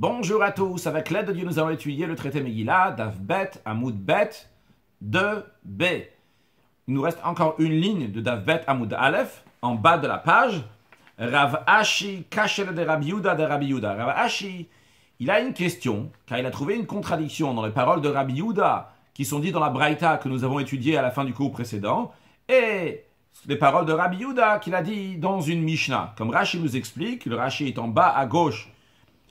Bonjour à tous, avec l'aide de Dieu, nous allons étudier le traité Megillah, Daf Bet, Amoud Bet, 2b. Il nous reste encore une ligne de Daf Bet, Amoud Aleph, en bas de la page. Rav Ashi, Kashel de Rabbi Yehuda de Rabbi Yehuda. Rav Ashi, il a une question, car il a trouvé une contradiction dans les paroles de Rabbi Yehuda, qui sont dites dans la Braïta que nous avons étudiée à la fin du cours précédent, et les paroles de Rabbi Yehuda qu'il a dit dans une Mishnah. Comme Rashi nous explique, le Rashi est en bas à gauche.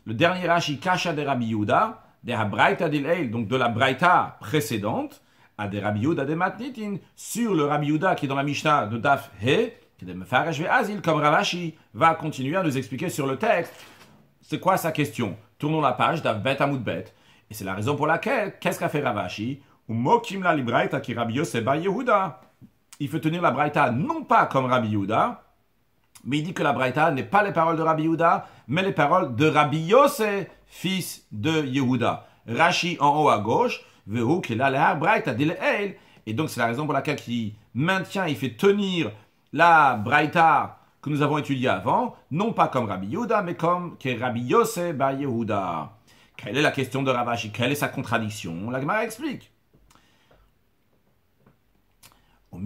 Le dernier Rashi, Kasha de Rabbi Yehuda, de la Braïta d'Il, donc de la Braïta précédente, à de Rabbi Yehuda de Matnitin, sur le Rabbi Yehuda qui est dans la Mishnah de Daf He, qui est de Mefaresh Ve'azil, comme Ravashi va continuer à nous expliquer sur le texte. C'est quoi sa question? Tournons la page, Daf Bet Amoud Bet. Et c'est la raison pour laquelle, qu'est-ce qu'a fait Ravashi? Mokim la Braïta qui Rabbi Yosef Bar Yehuda. Il fait tenir la Braïta non pas comme Rabbi Yehuda, mais il dit que la Braïta n'est pas les paroles de Rabbi Yehuda, mais les paroles de Rabbi Yosef, fils de Yehuda. Rashi en haut à gauche, Vehu Kelaleha Braïta Dileil. Et donc c'est la raison pour laquelle il maintient, il fait tenir la Braïta que nous avons étudiée avant, non pas comme Rabbi Yehuda, mais comme que Rabbi Yosef Bar Yehuda. Quelle est la question de Ravashi? Quelle est sa contradiction? La Gemara explique. Est-ce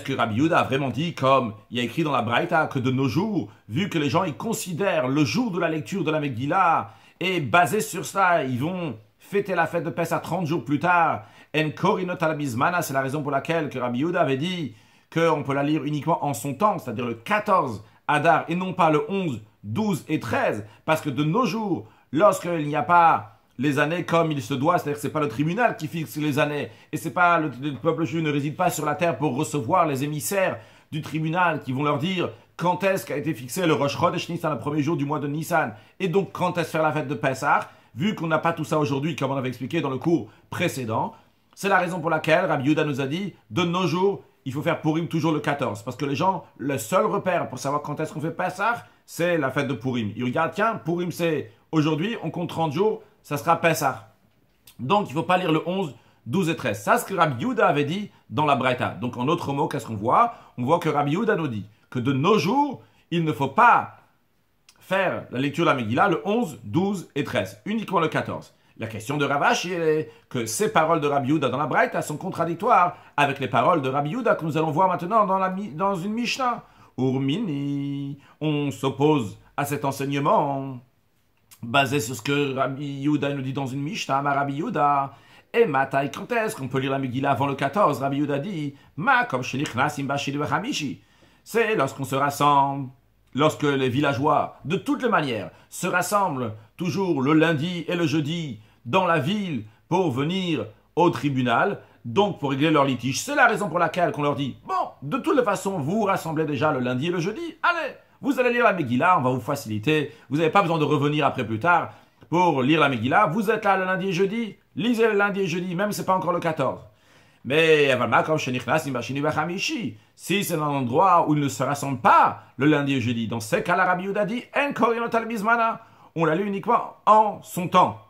que Rabbi Yehuda a vraiment dit, comme il y a écrit dans la Braïta, que de nos jours, vu que les gens ils considèrent le jour de la lecture de la Megillah, et basé sur ça, ils vont fêter la fête de Pessah 30 jours plus tard, En Korinot Alabizmana, c'est la raison pour laquelle que Rabbi Yehuda avait dit qu'on peut la lire uniquement en son temps, c'est-à-dire le 14 Adar, et non pas le 11, 12 et 13, parce que de nos jours, lorsqu'il n'y a pas les années comme il se doit, c'est-à-dire que ce n'est pas le tribunal qui fixe les années, et c'est pas le peuple juif ne réside pas sur la terre pour recevoir les émissaires du tribunal qui vont leur dire quand est-ce qu'a été fixé le Rosh Chodesh Nissan, le premier jour du mois de Nissan, et donc quand est-ce faire la fête de Pessah, vu qu'on n'a pas tout ça aujourd'hui, comme on avait expliqué dans le cours précédent. C'est la raison pour laquelle Rabbi Yehuda nous a dit, de nos jours, il faut faire Purim toujours le 14, parce que les gens, le seul repère pour savoir quand est-ce qu'on fait Pessah, c'est la fête de Purim. Ils regardent, tiens, Purim c'est aujourd'hui, on compte 30 jours, ça sera Pessah. Donc, il ne faut pas lire le 11, 12 et 13. Ça, c'est ce que Rabbi Yehuda avait dit dans la Braïta. Donc, en autre mot, qu'est-ce qu'on voit? On voit que Rabbi Yehuda nous dit que de nos jours, il ne faut pas faire la lecture de la Megillah le 11, 12 et 13, uniquement le 14. La question de Ravashi est que ces paroles de Rabbi Yehuda dans la Braïta sont contradictoires avec les paroles de Rabbi Yehuda que nous allons voir maintenant dans une Mishnah. Urmini, on s'oppose à cet enseignement basé sur ce que Rabbi Yehuda nous dit dans une Mishnah, ma Rabbi Yehuda. Et Matai, quand est-ce qu'on peut lire la Megillah avant le 14? Rabbi Yehuda dit, ma comme shenichnasim bashir v'chamishi. C'est lorsqu'on se rassemble, lorsque les villageois, de toutes les manières, se rassemblent toujours le lundi et le jeudi dans la ville pour venir au tribunal, donc pour régler leur litige. C'est la raison pour laquelle on leur dit, bon, de toutes les façons, vous vous rassemblez déjà le lundi et le jeudi, allez, vous allez lire la Megillah, on va vous faciliter. Vous n'avez pas besoin de revenir après plus tard pour lire la Megillah. Vous êtes là le lundi et jeudi, lisez le lundi et jeudi, même si ce n'est pas encore le 14. Mais si c'est un endroit où ils ne se rassemblent pas le lundi et jeudi, dans ces cas-là, Rabbi Yehuda dit on la lit uniquement en son temps.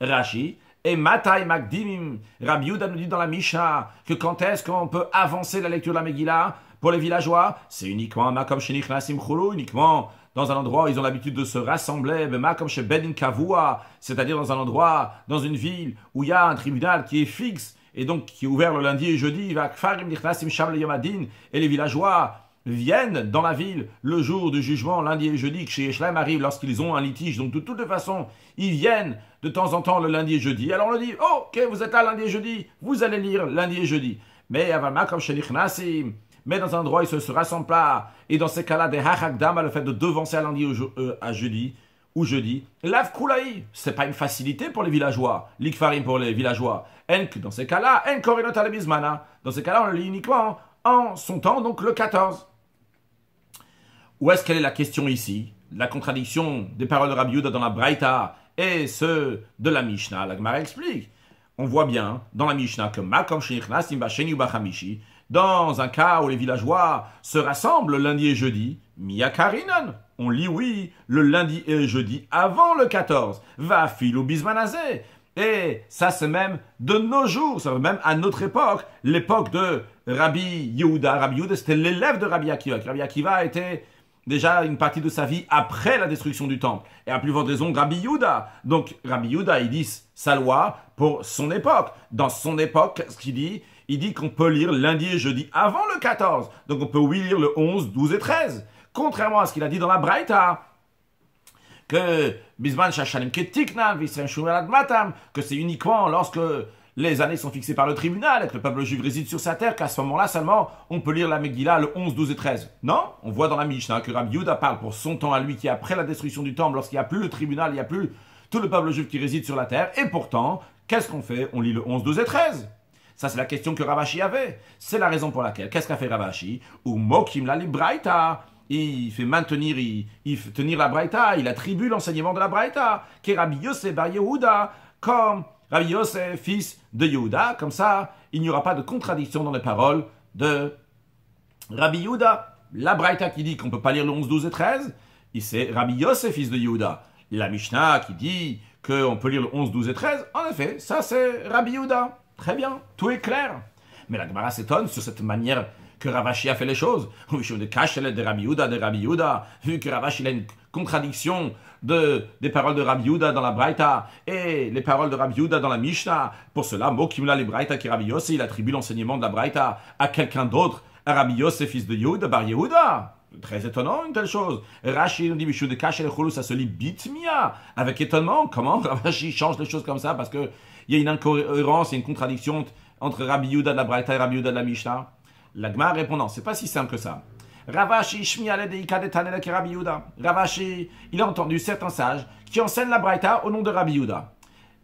Rashi et Matai Magdimim, Rabbi Yehuda nous dit dans la Mishnah que quand est-ce qu'on peut avancer la lecture de la Megillah pour les villageois, c'est uniquement Makom Shenikh Nasim Khulu, uniquement dans un endroit où ils ont l'habitude de se rassembler, Makom She Bedin Kavua, c'est-à-dire dans un endroit, dans une ville où il y a un tribunal qui est fixe et donc qui est ouvert le lundi et jeudi, et les villageois viennent dans la ville le jour du jugement, lundi et jeudi, que chez Yeshlaim arrive lorsqu'ils ont un litige. Donc de toutes les façons, ils viennent de temps en temps le lundi et jeudi. Alors on leur dit, oh, ok, vous êtes là lundi et jeudi, vous allez lire lundi et jeudi. Mais Makom Shenikh Nasim, mais dans un endroit, ils se rassemblent pas. Et dans ces cas-là, des hachakdama, le fait de devancer à lundi à jeudi, ou jeudi, lav kulaï, c'est pas une facilité pour les villageois, l'ikfarim pour les villageois. Dans ces cas-là, en korinot alebizmana. Dans ces cas-là, on le lit uniquement en son temps, donc le 14. Où est-ce qu'elle est la question ici? La contradiction des paroles de Rabbi Yehuda dans la Braïta et ceux de la Mishnah. La Gemara explique. On voit bien dans la Mishnah que Makom shenichnasim basheni bachamishi, dans un cas où les villageois se rassemblent lundi et jeudi, miyakarinan, on lit oui, le lundi et le jeudi avant le 14, va filou bismanazé. Et ça c'est même de nos jours, ça veut même à notre époque, l'époque de Rabbi Yehuda. Rabbi Yehuda c'était l'élève de Rabbi Akiva. Rabbi Akiva était déjà une partie de sa vie après la destruction du temple. Et à plus forte raison, Rabbi Yehuda. Donc Rabbi Yehuda, il dit sa loi pour son époque. Dans son époque, qu'est-ce qu'il dit? Il dit qu'on peut lire lundi et jeudi avant le 14. Donc on peut oui lire le 11, 12 et 13. Contrairement à ce qu'il a dit dans la Braïta, que Bisman Shashanim Ketikna, Visren Shumerat Matam, que c'est uniquement lorsque les années sont fixées par le tribunal et que le peuple juif réside sur sa terre, qu'à ce moment-là seulement, on peut lire la Megillah le 11, 12 et 13. Non, on voit dans la Mishnah que Rabbi Yehuda parle pour son temps à lui, qui est après la destruction du temple, lorsqu'il n'y a plus le tribunal, il n'y a plus tout le peuple juif qui réside sur la terre, et pourtant, qu'est-ce qu'on fait? On lit le 11, 12 et 13. Ça, c'est la question que Ravashi avait. C'est la raison pour laquelle, qu'est-ce qu'a fait Ravashi? Ou Mokim la Braïta. Il fait maintenir, il fait tenir la Braïta, il attribue l'enseignement de la Braïta, qui est Rabbi Yosef bar Yehuda, comme Rabbi Yosef, fils de Yehuda. Comme ça, il n'y aura pas de contradiction dans les paroles de Rabbi Yehuda. La Braïta qui dit qu'on ne peut pas lire le 11, 12 et 13, c'est Rabbi Yosef, fils de Yehuda. La Mishnah qui dit qu'on peut lire le 11, 12 et 13, en effet, ça c'est Rabbi Yehuda. Très bien, tout est clair. Mais la Gemara s'étonne sur cette manière que Ravashi a fait les choses. De Rabbi Yehuda, vu que Ravashi a une contradiction des paroles de Rabbi Yehuda dans la Braïta et les paroles de Rabbi Yehuda dans la Mishnah. Pour cela, Mokimla les Braïta qui Rabbi Yosef, il attribue l'enseignement de la Braïta à quelqu'un d'autre, à Rabbi Yosef, fils de Yehuda, bar Yehuda. Très étonnant, une telle chose. Rashi nous dit, Mishou de Kash et le ça se lit bitmia. Avec étonnement, comment Ravashi change les choses comme ça? Parce qu'il y a une incohérence, il y a une contradiction entre Rabbi Yehuda de la Braïta et Rabbi Yehuda de la Mishnah. La Gemara répond non, c'est pas si simple que ça. Ravashi, Rabbi Yehuda. Ravashi, il a entendu certains sages qui enseignent la Braïta au nom de Rabbi Yehuda.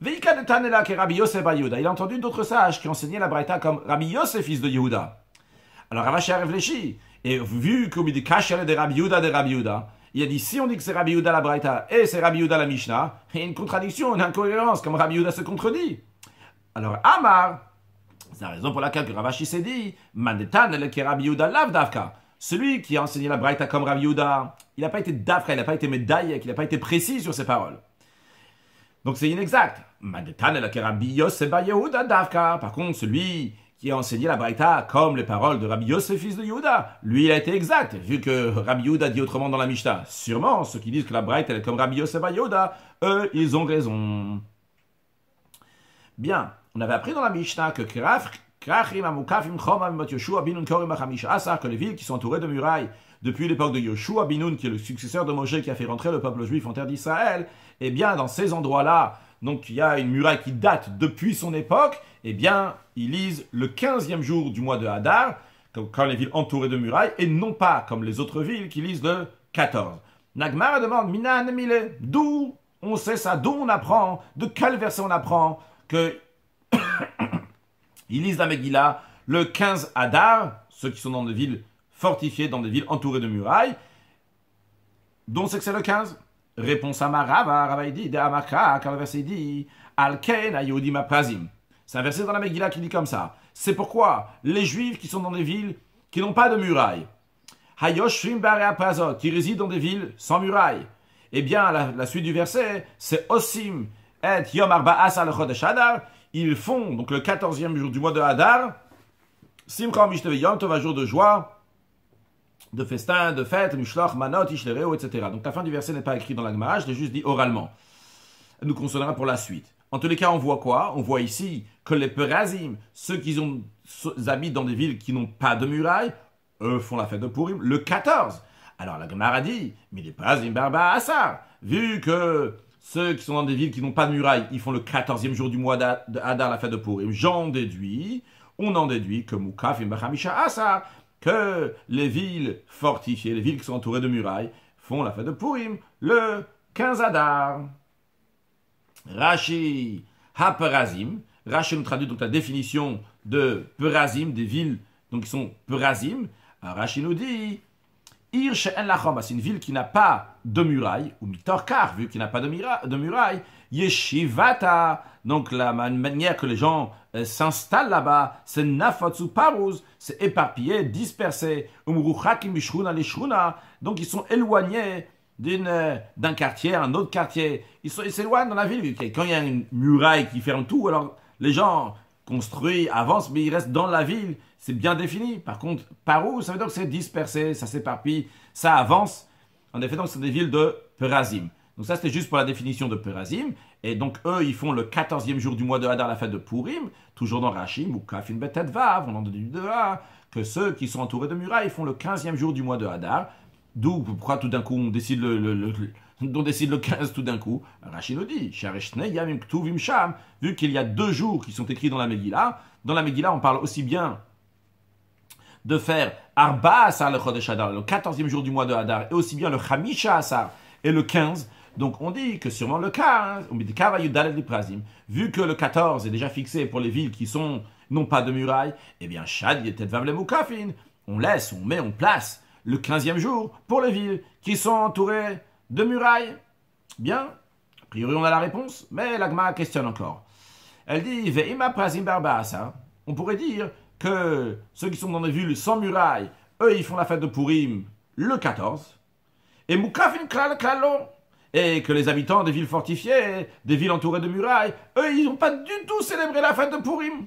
Il a entendu d'autres sages qui enseignaient la Braïta comme Rabbi Yosef, fils de Yehuda. Alors Ravashi a réfléchi, et vu qu'on dit Kashale de Rabbi Yehuda, il a dit si on dit que c'est Rabbi Yehuda la Braïta et c'est Rabbi Yehuda la Mishnah, il y a une contradiction, une incohérence, comme Rabbi Yehuda se contredit. Alors Amar, c'est la raison pour laquelle que Ravashi s'est dit Mandetan el ke Rabbi Yehuda lav davka. Celui qui a enseigné la Braïta comme Rabbi Yehuda, il n'a pas été davka, il n'a pas été médaillé, il n'a pas été précis sur ses paroles. Donc c'est inexact. Mandetan el ke Rabbi Yosef bar Yehuda davka. Par contre, celui qui a enseigné la Braïta comme les paroles de Rabbi Yosef, fils de Yehuda, lui, il a été exact, vu que Rabbi Yehuda dit autrement dans la Mishnah. Sûrement, ceux qui disent que la Braïta est comme Rabbi Yosef bar Yehuda, eux, ils ont raison. Bien, on avait appris dans la Mishnah que que les villes qui sont entourées de murailles depuis l'époque de Yoshua Binoun, qui est le successeur de Moshe qui a fait rentrer le peuple juif en terre d'Israël, eh bien, dans ces endroits-là, donc il y a une muraille qui date depuis son époque, eh bien, ils lisent le 15e jour du mois de Hadar, quand les villes entourées de murailles, et non pas comme les autres villes qui lisent le 14. Nagmara demande, Minan Mile, d'où on sait ça, d'où on apprend, de quel verset on apprend que ils lisent la Megillah le 15 Hadar, ceux qui sont dans des villes fortifiées, dans des villes entourées de murailles, dont c'est que c'est le 15. Réponse à Marava, Rava dit, quand le verset dit, Alken ayodim aprazim. C'est un verset dans la Megillah qui dit comme ça. C'est pourquoi les Juifs qui sont dans des villes qui n'ont pas de murailles, Hayoshrim bare aprazot, qui résident dans des villes sans murailles, eh bien, la suite du verset, c'est Osim et Yom Arba'as al Chodesh Hadar. Ils font, donc le 14e jour du mois de Hadar, Simcha Mishteve Yom Tov, un jour de joie, de festin, de fête, Mishloch, Manot, Ishlereo, etc. Donc la fin du verset n'est pas écrite dans la Gemara, je l'ai juste dit oralement. Elle nous consolera pour la suite. En tous les cas, on voit quoi? On voit ici que les Perazim, ceux qui habitent dans des villes qui n'ont pas de murailles, eux font la fête de Purim le 14. Alors la Gemara dit, mais les Perazim Barba Assar, vu que ceux qui sont dans des villes qui n'ont pas de murailles, ils font le 14e jour du mois d'Adar, la fête de Purim. On en déduit que Mukaf Bachamisha Assar, que les villes fortifiées, les villes qui sont entourées de murailles, font la fête de Purim le 15 Adar. Rashi ha-perazim. Rashi nous traduit donc la définition de perazim, des villes donc qui sont perazim. Rashi nous dit Ir she'en lachom, c'est une ville qui n'a pas de muraille, ou mitorkar, vu qu'il n'a pas de muraille, yeshivata, donc la manière que les gens s'installent là-bas, c'est nafotsu paruz, c'est éparpillé, dispersé, umruchakim bishruna leshruna, donc ils sont éloignés d'un quartier à un autre quartier. Ils s'éloignent dans la ville. Quand il y a une muraille qui ferme tout, alors les gens construisent, avancent, mais ils restent dans la ville. C'est bien défini. Par contre, parou, ça veut dire que c'est dispersé, ça s'éparpille, ça avance, En effet, donc, c'est des villes de Perazim. Donc ça, c'était juste pour la définition de Perazim. Et donc, eux, ils font le 14e jour du mois de Hadar, la fête de Purim, toujours dans Rachim, ou Kafin Betet Vav, on en dit de là, que ceux qui sont entourés de murailles font le 15e jour du mois de Hadar. D'où, pourquoi tout d'un coup, on décide on décide le 15 tout d'un coup. Rachid nous dit, vu qu'il y a 2 jours qui sont écrits dans la Megillah. Dans la Megillah, on parle aussi bien de faire Arba Asar le Chodesh Hadar, le 14e jour du mois de Hadar, et aussi bien le Chamisha Asar et le 15. Donc on dit que sûrement le 15, vu que le 14 est déjà fixé pour les villes qui n'ont pas de murailles, eh bien Shad Yetet Vav le Mukafin, on place le 15e jour pour les villes qui sont entourées de murailles. Bien, a priori on a la réponse, mais l'Agma questionne encore. Elle dit, Ve'ima Prazim Barbaasa, on pourrait dire que ceux qui sont dans des villes sans murailles, eux ils font la fête de Purim le 14, et Mukafin Klal Klalo, et que les habitants des villes fortifiées, des villes entourées de murailles, eux ils n'ont pas du tout célébré la fête de Purim.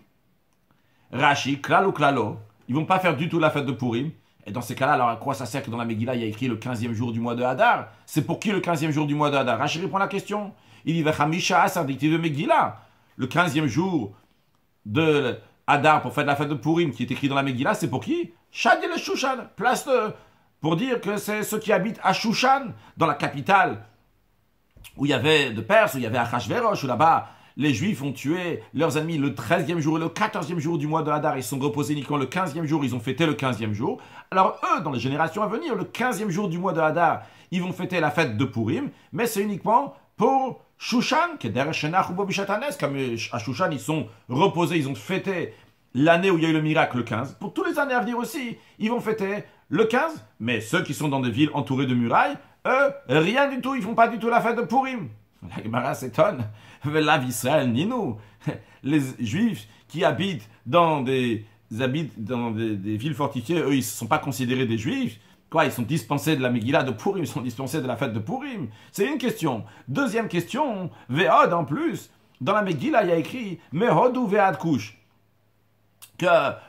Rashi, Klal ou Klalo, ils vont pas faire du tout la fête de Purim. Et dans ces cas-là, alors à quoi ça sert que dans la Megillah, il y a écrit le 15e jour du mois de Hadar? C'est pour qui le 15e jour du mois de Hadar? Rashi répond à la question. Il dit, Vachamisha Asar dicté de Megillah. Le 15e jour de Hadar pour faire la fête de Purim qui est écrit dans la Megillah, c'est pour qui? Shad el Shushan. Place pour dire que c'est ceux qui habitent à Shushan, dans la capitale, où il y avait de Perse, où il y avait Achashverosh, où là-bas, les Juifs ont tué leurs ennemis le 13e jour et le 14e jour du mois de Hadar. Ils sont reposés uniquement le 15e jour, ils ont fêté le 15e jour. Alors eux, dans les générations à venir, le 15e jour du mois de Hadar, ils vont fêter la fête de Purim, mais c'est uniquement pour Shushan, qui est derrière Shenach ou Bobishatanes, comme à Shushan, ils sont reposés, ils ont fêté l'année où il y a eu le miracle, le 15. Pour tous les années à venir aussi, ils vont fêter le 15, mais ceux qui sont dans des villes entourées de murailles, eux, rien du tout, ils font pas du tout la fête de Purim. La Gemara s'étonne. L'Av Israël, ni nous. Les Juifs qui habitent dans des villes fortifiées, eux, ils ne sont pas considérés des Juifs. Quoi, ils sont dispensés de la Megillah de Purim, ils sont dispensés de la fête de Purim. C'est une question. Deuxième question, Ve'od en plus. Dans la Megillah, il y a écrit Mehodou Ve'ad Kush. Que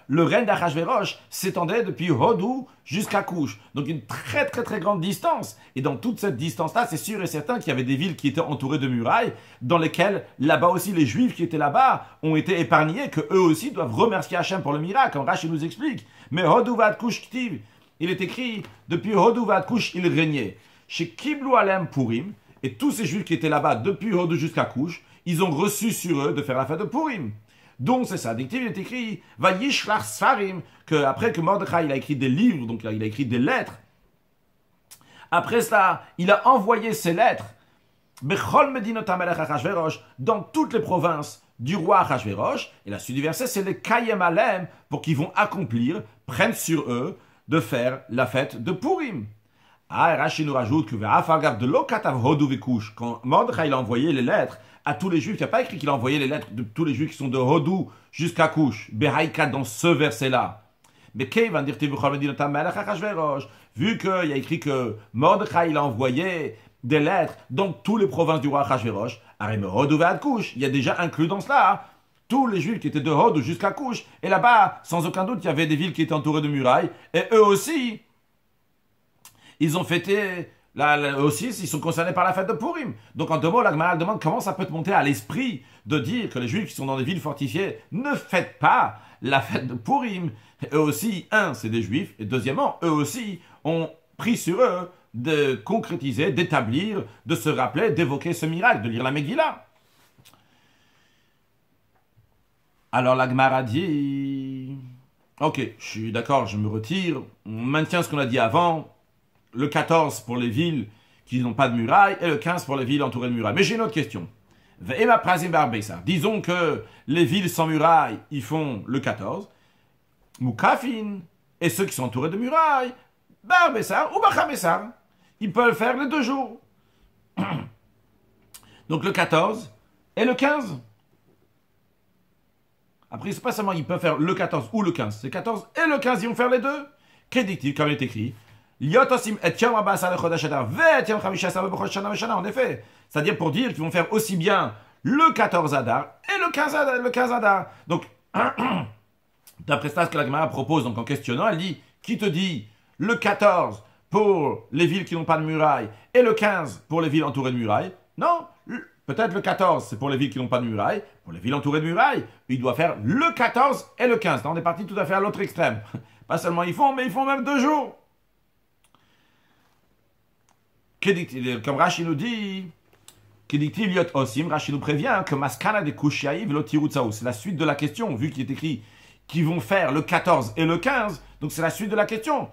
le règne d'Achashverosh s'étendait depuis Hodou jusqu'à Couche. Donc une très très très grande distance. Et dans toute cette distance-là, c'est sûr et certain qu'il y avait des villes qui étaient entourées de murailles, dans lesquelles là-bas aussi les Juifs qui étaient là-bas ont été épargnés, que eux aussi doivent remercier Hachem pour le miracle, comme Rashi nous explique. Mais Hodou Vad Couche Ktiv, il est écrit, depuis Hodou Vad Couche, il régnait. Chez Kiblou Alem Purim, et tous ces Juifs qui étaient là-bas depuis Hodou jusqu'à Couche, ils ont reçu sur eux de faire la fête de Purim. Donc c'est ça, il est écrit Vayishlach Sfarim, que après que Mordechai il a écrit des livres, donc il a écrit des lettres. Après cela, il a envoyé ces lettres Bechol Medinotam Melech Achashverosh, dans toutes les provinces du roi Achashverosh. Et la suite du verset, c'est les Kayem Alem, pour qu'ils vont accomplir, prennent sur eux de faire la fête de Purim. Ah, Rashi nous rajoute que de Lokatav Hodou Vekush, quand Mordechai il a envoyé les lettres à tous les Juifs, il n'y a pas écrit qu'il a envoyé les lettres de tous les Juifs qui sont de Hodou jusqu'à Couche, Behaïka dans ce verset-là. Mais vu qu'il y a écrit que Mordechai il a envoyé des lettres dans toutes les provinces du roi Achashverosh, il y a déjà inclus dans cela tous les Juifs qui étaient de Hodou jusqu'à Couche, et là-bas, sans aucun doute, il y avait des villes qui étaient entourées de murailles, et eux aussi, ils ont fêté. Là aussi, ils sont concernés par la fête de Purim. Donc en deux mots, la Gemara demande comment ça peut te monter à l'esprit de dire que les Juifs qui sont dans des villes fortifiées ne fêtent pas la fête de Purim. Eux aussi, c'est des Juifs, et deuxièmement, eux aussi ont pris sur eux de concrétiser, d'établir, de se rappeler, d'évoquer ce miracle, de lire la Megillah. Alors la Gemara dit, ok, je suis d'accord, je me retire, on maintient ce qu'on a dit avant. Le 14 pour les villes qui n'ont pas de murailles et le 15 pour les villes entourées de murailles. Mais j'ai une autre question. Disons que les villes sans murailles, ils font le 14. Mukafin et ceux qui sont entourés de murailles, Barbessar ou Bachabessar, ils peuvent faire les 2 jours. Donc le 14 et le 15. Après, c'est pas seulement ils peuvent faire le 14 ou le 15. C'est 14 et le 15, ils vont faire les 2. Prédictif, comme il est écrit. En effet, c'est-à-dire pour dire qu'ils vont faire aussi bien le 14 Adar et le 15 Adar. Donc, d'après ça, ce que la Gemara propose, donc en questionnant, elle dit, qui te dit le 14 pour les villes qui n'ont pas de murailles et le 15 pour les villes entourées de murailles. Non, peut-être le 14 c'est pour les villes qui n'ont pas de murailles. Pour les villes entourées de murailles, il doit faire le 14 et le 15. Là, on est parti tout à fait à l'autre extrême. Pas seulement ils font, mais ils font même 2 jours. Comme Rashi nous dit, Rashi nous prévient que Maskana de Kushaï Velotirutsaou, c'est la suite de la question, vu qu'il est écrit qu'ils vont faire le 14 et le 15, donc c'est la suite de la question.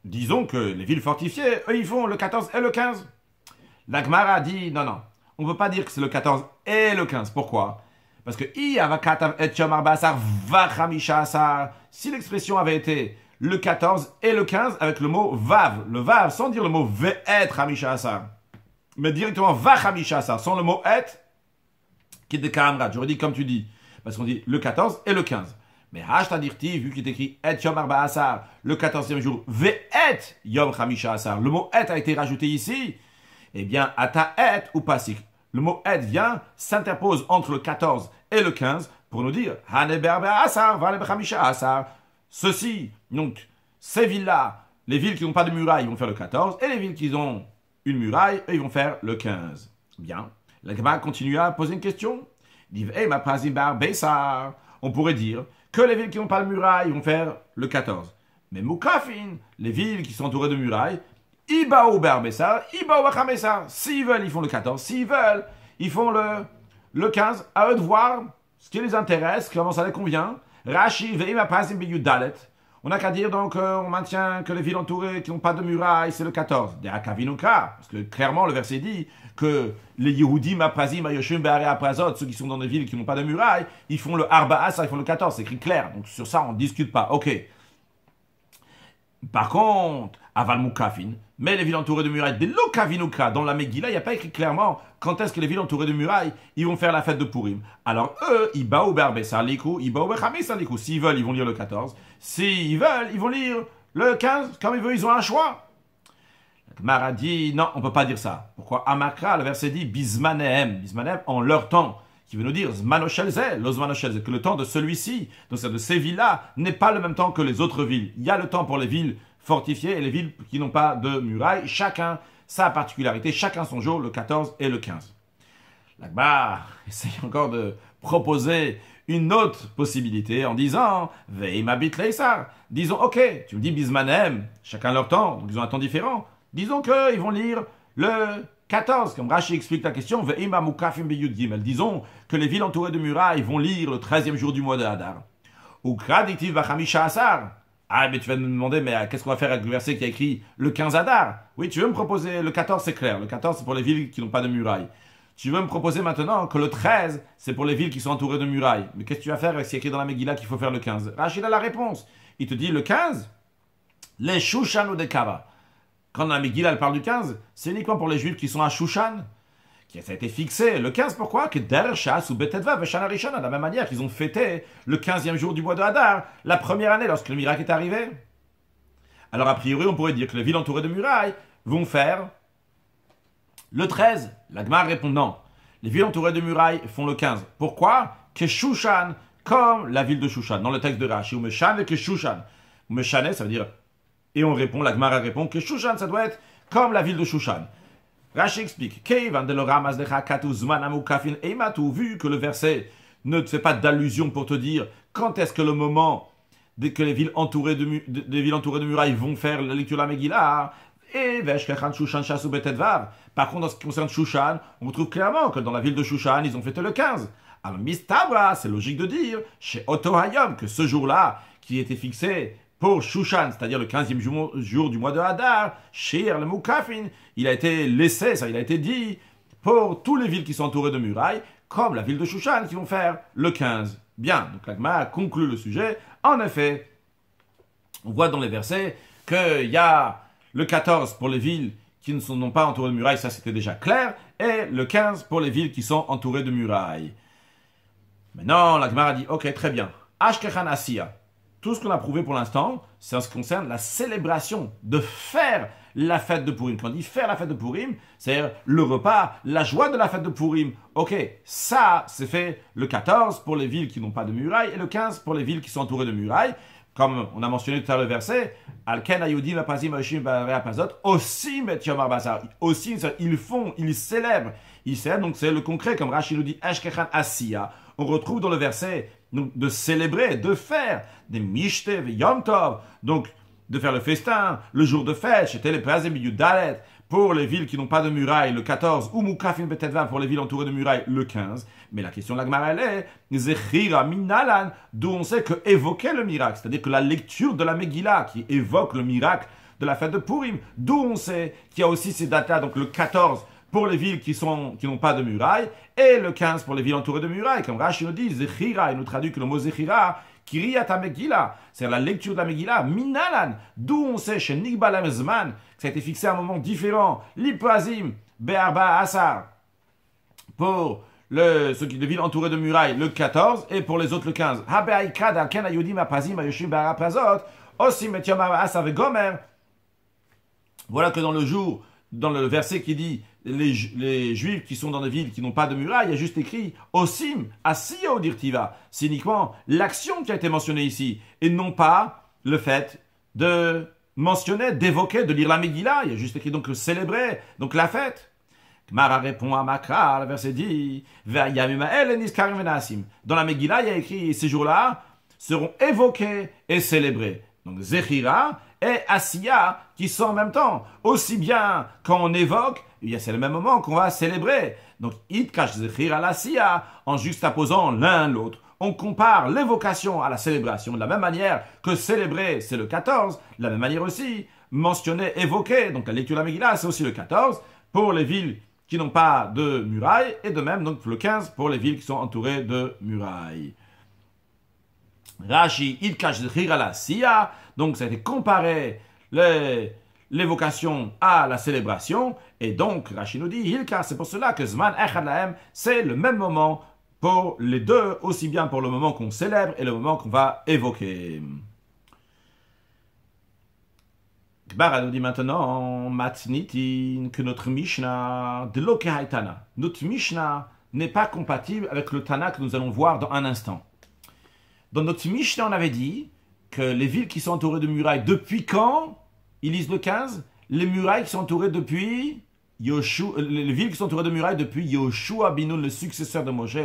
Disons que les villes fortifiées, eux, ils font le 14 et le 15. La Gemara dit, non, on ne peut pas dire que c'est le 14 et le 15. Pourquoi? Parce que si l'expression avait été le 14 et le 15 avec le mot vav, le vav sans dire le mot ve'et hamisha asar, mais directement va hamisha asar sans le mot et, qui est de kaamrat, j'aurais dit comme tu dis, parce qu'on dit le 14 et le 15. Mais hashtadirti, vu qu'il est écrit et yom arba asar, le 14e jour, ve'et yom hamisha asar, le mot et a été rajouté ici, eh bien, ata et ou pasik. Le mot et vient, s'interpose entre le 14 et le 15 pour nous dire ceci, donc, ces villes-là, les villes qui n'ont pas de muraille, ils vont faire le 14, et les villes qui ont une muraille, eux, ils vont faire le 15. Bien. La Gemara continue à poser une question. On pourrait dire que les villes qui n'ont pas de muraille, ils vont faire le 14. Mais Moukafin, les villes qui sont entourées de murailles, Ibaou Berbessar, Ibaou Bachamessar. S'ils veulent, ils font le 14. S'ils veulent, ils font le 15. À eux de voir ce qui les intéresse, comment ça les convient. Rashi, Veima Pazim Beyudalet. On n'a qu'à dire donc, on maintient que les villes entourées qui n'ont pas de murailles, c'est le 14. Parce que clairement, le verset dit que les Yehudim, Apazim, Ayoshim, Be'are Aprazot, ceux qui sont dans des villes qui n'ont pas de murailles, ils font le Arba Asa, ils font le 14. C'est écrit clair. Donc sur ça, on ne discute pas. Ok. Par contre, Aval Moukafin, mais les villes entourées de murailles, des Lokavinuka, dans la Megillah, il n'y a pas écrit clairement quand est-ce que les villes entourées de murailles, ils vont faire la fête de Purim. Alors eux, ils baou berbessar likou, ils baou bechamessar likou. S'ils veulent, ils vont lire le 14. S'ils veulent, ils vont lire le 15. Comme ils veulent, ils ont un choix. La Gemara dit, non, on ne peut pas dire ça. Pourquoi? Amakra, le verset dit, bismanehem, bismanehem, en leur temps. Qui veut nous dire Zmanoshelze, l'Ozmanoshelze, que le temps de celui-ci, donc de ces villes-là, n'est pas le même temps que les autres villes. Il y a le temps pour les villes fortifiées et les villes qui n'ont pas de murailles. Chacun sa particularité, chacun son jour, le 14 et le 15. L'Agba essaye encore de proposer une autre possibilité en disant Veimabit Leisar. Disons, ok, tu me dis Bismanem, chacun leur temps, donc ils ont un temps différent. Disons qu'ils vont lire le 14, comme Rashi explique la question, disons que les villes entourées de murailles vont lire le 13e jour du mois de Hadar. Ou Kraditiv Bachamisha Asar. Ah, mais tu vas me demander, mais qu'est-ce qu'on va faire avec le verset qui a écrit le 15 Hadar? Oui, tu veux me proposer, le 14 c'est clair, le 14 c'est pour les villes qui n'ont pas de murailles. Tu veux me proposer maintenant que le 13 c'est pour les villes qui sont entourées de murailles. Mais qu'est-ce que tu vas faire avec ce qui est écrit dans la Megillah qu'il faut faire le 15? Rashi a la réponse. Il te dit le 15, les Shushan ou des Kava. Quand la Megillah elle parle du 15, c'est uniquement pour les Juifs qui sont à Shushan, qui ça a été fixé. Le 15, pourquoi? Que Dershas ou Betetva, Veshana Rishana, de la même manière qu'ils ont fêté le 15e jour du mois de Hadar, la première année lorsque le miracle est arrivé. Alors a priori, on pourrait dire que les villes entourées de murailles vont faire le 13. La Gemara répond non. Les villes entourées de murailles font le 15. Pourquoi? Que Shushan, comme la ville de Shushan, dans le texte de Rashi, ou Meshan et que Shushan. Meshane, ça veut dire. Et on répond, la Gemara répond que Shushan, ça doit être comme la ville de Shushan. Rashi explique, vu que le verset ne te fait pas d'allusion pour te dire quand est-ce que le moment dès que les villes entourées de murailles vont faire la lecture de la Megillah, et par contre, en ce qui concerne Shushan, on trouve clairement que dans la ville de Shushan, ils ont fêté le 15. Alors, Mistabra, c'est logique de dire, chez Oto Hayom, que ce jour-là, qui était fixé pour Shushan, c'est-à-dire le 15e jour du mois de Hadar, Shir le Moukafin, il a été laissé, ça il a été dit, pour toutes les villes qui sont entourées de murailles, comme la ville de Shushan, qui vont faire le 15. Bien, donc l'Agma conclut le sujet. En effet, on voit dans les versets qu'il y a le 14 pour les villes qui ne sont pas entourées de murailles, ça c'était déjà clair, et le 15 pour les villes qui sont entourées de murailles. Maintenant, l'Agma a dit, ok, très bien. Ashkechan Asiya. Tout ce qu'on a prouvé pour l'instant, c'est en ce qui concerne la célébration, de faire la fête de Purim. Quand on dit faire la fête de Purim, c'est-à-dire le repas, la joie de la fête de Purim. Ok, ça, c'est fait le 14 pour les villes qui n'ont pas de murailles et le 15 pour les villes qui sont entourées de murailles. comme on a mentionné tout à l'heure le verset, Alken Ayudim Apazim Ayoshim Apazot, aussi met Yom Arbazar, aussi ils font, ils célèbrent, donc c'est le concret, comme Rashi nous dit, Eshkechan Asiya. On retrouve dans le verset donc, de célébrer, de faire des Mishte, Yom Tov, donc de faire le festin, le jour de fête, c'était les Prazim Yudalet, pour les villes qui n'ont pas de murailles, le 14, ou Mukafim Betetva pour les villes entourées de murailles, le 15. Mais la question de la Gemara, elle est, Zechira Minalan, d'où on sait que évoquer le miracle, c'est-à-dire que la lecture de la Megillah qui évoque le miracle de la fête de Purim, d'où on sait qu'il y a aussi ces dates-là, donc le 14 pour les villes qui n'ont pas de murailles, et le 15 pour les villes entourées de murailles. Comme Rashi nous dit, Zechira, il nous traduit que le mot Zechira, Kiriyat Megillah, c'est la lecture de la Megillah, Minalan, d'où on sait chez Nigbalam Zman, que ça a été fixé à un moment différent, l'Iprazim, Be'arba Asar, pour ceux qui de villes entourées de murailles, le 14, et pour les autres, le 15. Habe'aikad alken ayudim apazim ayoshim be'arapazot, osim et yom asar ve'gomer. Voilà que dans le verset qui dit les Juifs qui sont dans des villes qui n'ont pas de murailles, il y a juste écrit Osim, Asiya ou Dirtiva. C'est uniquement l'action qui a été mentionnée ici, et non pas le fait de mentionner, d'évoquer, de lire la Megillah. Il y a juste écrit donc le célébrer, donc la fête. Gmara répond à Makra, le verset dit dans la Megillah, il y a écrit ces jours-là seront évoqués et célébrés. Donc Zechira et Asiya qui sont en même temps. Aussi bien quand on évoque, c'est le même moment qu'on va célébrer. Donc Itkash Zechira l'Asiya en juxtaposant l'un l'autre. On compare l'évocation à la célébration de la même manière que célébrer, c'est le 14. De la même manière aussi, mentionner, évoquer. Donc la lecture de la Megillah, c'est aussi le 14 pour les villes qui n'ont pas de murailles, et de même donc le 15 pour les villes qui sont entourées de murailles. Rashi, Idkash Zechira la Siya, donc ça a été comparé l'évocation à la célébration, et donc Rashi nous dit, Hilka, c'est pour cela que Zman Echad Lahem, c'est le même moment pour les deux, aussi bien pour le moment qu'on célèbre et le moment qu'on va évoquer. Gmara nous dit maintenant, Matnitin, que notre Mishnah, de Lokehaitana, notre Mishnah n'est pas compatible avec le Tana que nous allons voir dans un instant. Dans notre Mishnah, on avait dit que les villes qui sont entourées de murailles, depuis quand ils lisent le 15? Les murailles qui sont entourées depuis les villes qui sont entourées de murailles depuis Yoshua Binoun, le successeur de Moshe.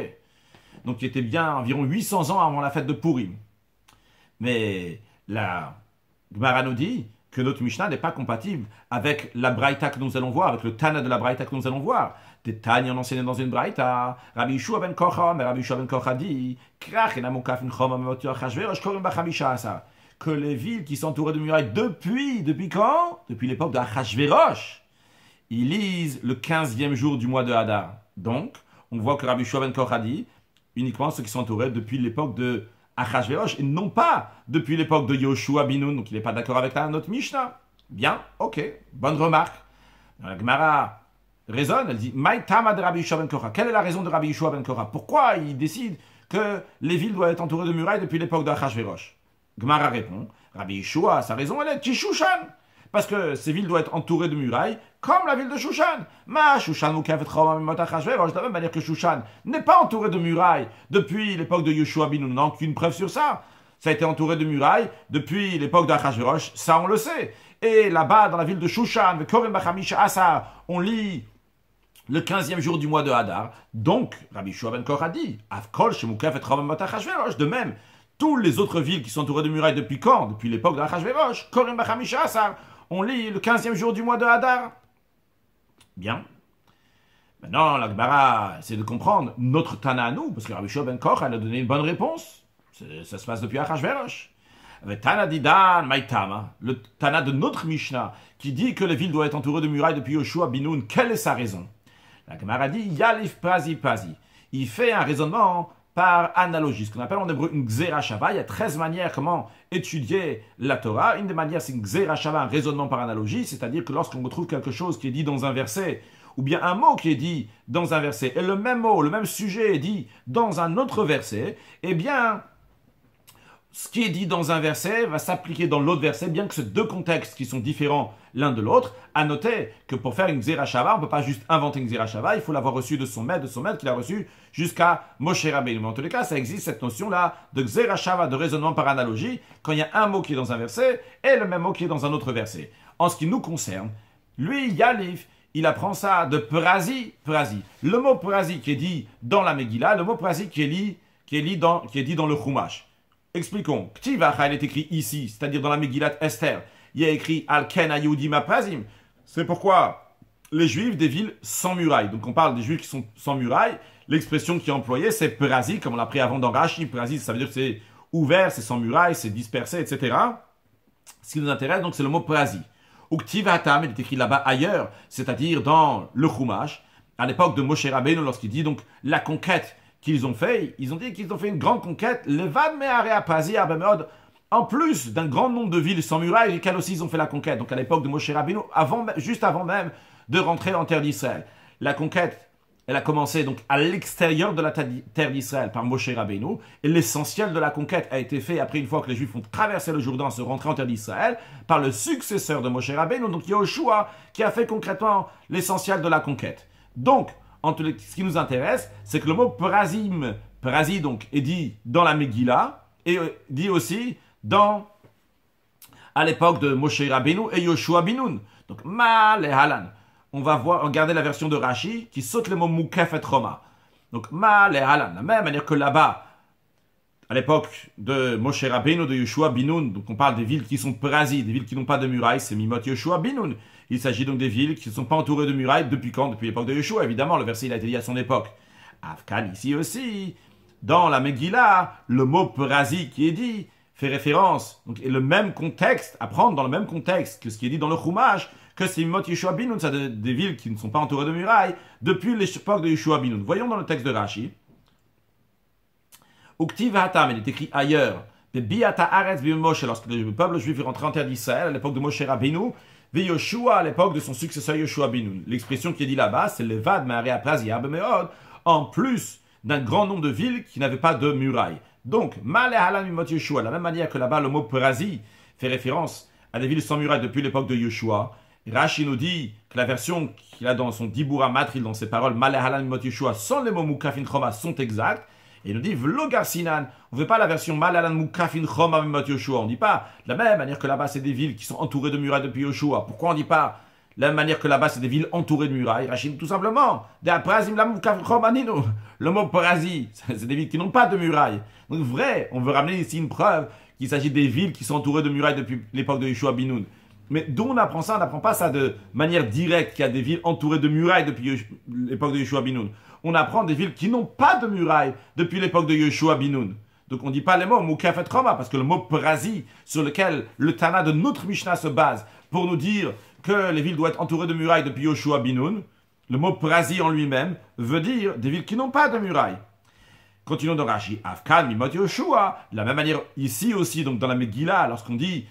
Donc qui était bien environ 800 ans avant la fête de Purim. Mais la Gemara nous dit que notre Mishnah n'est pas compatible avec la Braïta que nous allons voir, avec le Tana de la Braïta que nous allons voir. Des Tanya, on enseignait dans une Braïta, Rabbi Yeshua ben Kocha, mais Rabbi Yeshua ben Kocha dit, que les villes qui sont entourées de murailles depuis quand? Depuis l'époque de Achashverosh. Ils lisent le 15e jour du mois de Hadar. Donc, on voit que Rabbi Yeshua ben Kocha dit, uniquement ceux qui sont entourés depuis l'époque de Achashverosh, et non pas depuis l'époque de Yoshua Binoun, donc il n'est pas d'accord avec notre Mishnah. Bien, ok, bonne remarque. La Gemara raisonne, elle dit, Maïtama de Rabbi Yeshua ben Kocha. Quelle est la raison de Rabbi Yeshua ben Kocha? Pourquoi il décide que les villes doivent être entourées de murailles depuis l'époque de Achashverosh? Gemara répond, Rabbi Yeshua, sa raison, elle est Tishushan. Parce que ces villes doivent être entourées de murailles, comme la ville de Shushan. Ma Shushan de la même manière que Shushan n'est pas entourée de murailles depuis l'époque de Yoshua bin Nun. On n'a aucune preuve sur ça. Ça a été entouré de murailles depuis l'époque d'Achashverosh, ça on le sait. Et là-bas, dans la ville de Shushan, on lit le 15e jour du mois de Hadar. Donc, Rabbi Yeshua ben Kocha dit, de même, toutes les autres villes qui sont entourées de murailles depuis quand? Depuis l'époque d'Achashverosh, Korim Bachamisha Asar. On lit le 15e jour du mois de Hadar. Bien. Maintenant, la Gemara essaie de comprendre notre Tana à nous, parce que Rabbi Yeshua ben Kocha a donné une bonne réponse. Ça se passe depuis Achashverosh. Avec Tana Didan Maïtama, le Tana de notre Mishnah, qui dit que les villes doivent être entourées de murailles depuis Yoshua Binoun, quelle est sa raison? La Gemara dit Yalif Pazi Pazi. Il fait un raisonnement par analogie, ce qu'on appelle en hébreu une Gzera Shava. Il y a 13 manières comment étudier la Torah. Une des manières, c'est une Gzera Shava, un raisonnement par analogie, c'est-à-dire que lorsqu'on retrouve quelque chose qui est dit dans un verset, ou bien un mot qui est dit dans un verset, et le même mot, le même sujet est dit dans un autre verset, eh bien, ce qui est dit dans un verset va s'appliquer dans l'autre verset, bien que ce deux contextes qui sont différents l'un de l'autre. À noter que pour faire une Xerashava, on ne peut pas juste inventer une Xerashava, il faut l'avoir reçu de son maître qu'il a reçu jusqu'à Moshe Rabbeinu. Mais en tous les cas, ça existe cette notion-là de Xerashava, de raisonnement par analogie, quand il y a un mot qui est dans un verset et le même mot qui est dans un autre verset. En ce qui nous concerne, lui, Yalif, il apprend ça de Prazi. Le mot Prazi qui est dit dans la Megillah, le mot Prazi qui est dit dans le Chumash. Expliquons. Ktivacha, il est écrit ici, c'est-à-dire dans la Megillat Esther. Il y a écrit Al-Ken Ayudim Aprazim. C'est pourquoi les Juifs des villes sans murailles. Donc on parle des Juifs qui sont sans murailles. L'expression qui est employée, c'est Prazi, comme on l'a pris avant dans Rashi. Prazi, ça veut dire que c'est ouvert, c'est sans murailles, c'est dispersé, etc. Ce qui nous intéresse, donc, c'est le mot Prazi. Ou Ktivatam, il est écrit là-bas ailleurs, c'est-à-dire dans le Chumash, à l'époque de Moshe Rabbeinu, lorsqu'il dit donc la conquête qu'ils ont fait, ils ont dit qu'ils ont fait une grande conquête, Levad Me'area Prazi Arbemeod, en plus d'un grand nombre de villes sans murailles, lesquelles aussi ils ont fait la conquête. Donc à l'époque de Moshe Rabbeinu, juste avant même de rentrer en terre d'Israël. La conquête, elle a commencé donc à l'extérieur de la terre d'Israël par Moshe Rabbeinu, et l'essentiel de la conquête a été fait après une fois que les Juifs ont traversé le Jourdain, se rentré en terre d'Israël, par le successeur de Moshe Rabbeinu, donc Yahushua, qui a fait concrètement l'essentiel de la conquête. Donc, ce qui nous intéresse, c'est que le mot Prazim, Prazi donc, est dit dans la Megillah, et dit aussi à l'époque de Moshe Rabbeinu et Yoshua Binoun. Donc, Ma le Halan. On va regarder la version de Rashi qui saute le mot Mukaf et Roma. Donc, Ma le Halan. La même manière que là-bas, à l'époque de Moshe Rabbeinu, de Yoshua Binoun, donc on parle des villes qui sont Prazi, des villes qui n'ont pas de murailles, c'est Mimot Yoshua Binoun. Il s'agit donc des villes qui ne sont pas entourées de murailles. Depuis quand? Depuis l'époque de Yoshua, évidemment. Le verset, il a été dit à son époque. Afkan, ici aussi, dans la Megillah, le mot Prazi qui est dit fait référence, donc, et le même contexte, à prendre dans le même contexte que ce qui est dit dans le Chumash, que c'est Mimot Yoshua Binoun, c'est des villes qui ne sont pas entourées de murailles, depuis l'époque de Yoshua Binoun. Voyons dans le texte de Rashi. Uktiv Hatam, il est écrit ailleurs. Lorsque le peuple juif est rentré en terre d'Israël, à l'époque de Moshe Rabbeinu, et Yoshua, à l'époque de son successeur Yoshua Binoun. L'expression qui est dit là-bas, c'est Levad Me'area Prazi Arbemeod, en plus d'un grand nombre de villes qui n'avaient pas de murailles. Donc, Male Halan Mimot Yoshua, de la même manière que là-bas, le mot Prazi fait référence à des villes sans murailles depuis l'époque de Yoshua. Rashi nous dit que la version qu'il a dans son Dibura Matril, dans ses paroles, Male Halan Mimot Yoshua, sans les mots Mukafin Choma, sont exacts. Et il nous dit, Vlogar Sinan. On ne fait pas la version Malalan Mukafin Choma Mimot Yoshua. On ne dit pas de la même manière que là-bas, c'est des villes qui sont entourées de murailles depuis Yoshua. Pourquoi on ne dit pas de la même manière que là-bas, c'est des villes entourées de murailles? Rachid, tout simplement. Le mot Prazi, c'est des villes qui n'ont pas de murailles. Donc, vrai, on veut ramener ici une preuve qu'il s'agit des villes qui sont entourées de murailles depuis l'époque de Yoshua Binoun. Mais d'où on apprend ça? On n'apprend pas ça de manière directe, qu'il y a des villes entourées de murailles depuis l'époque de Yoshua Binoun. On apprend des villes qui n'ont pas de murailles depuis l'époque de Yoshua Binoun. Donc on ne dit pas les mots Mukaf et Roma, parce que le mot Prazi, sur lequel le Tana de notre Mishnah se base, pour nous dire que les villes doivent être entourées de murailles depuis Yoshua Binoun, le mot Prazi en lui-même veut dire des villes qui n'ont pas de murailles. Continuons dans Rashi. Afkan, Mimot Yoshua. De la même manière, ici aussi, donc dans la Megillah, lorsqu'on dit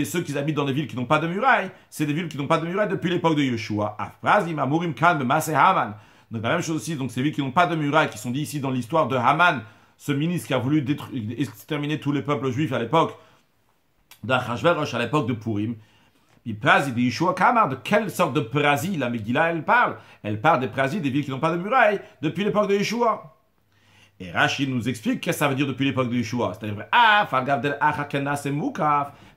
ceux qui habitent dans des villes qui n'ont pas de murailles, c'est des villes qui n'ont pas de murailles depuis l'époque de Yoshua. Afrazim, Amurim, Kan, Maseh Haman. Donc la même chose aussi, donc ces villes qui n'ont pas de murailles, qui sont dites ici dans l'histoire de Haman, ce ministre qui a voulu exterminer tous les peuples juifs à l'époque d'Achashverosh, à l'époque de Purim. Il parle de Yeshua Kamar, de quelle sorte de Prazi la Megillah elle parle? Elle parle des Prazi, des villes qui n'ont pas de murailles, depuis l'époque de Yeshua. Et Rachid nous explique qu'est-ce que ça veut dire depuis l'époque de Yeshua. C'est-à-dire,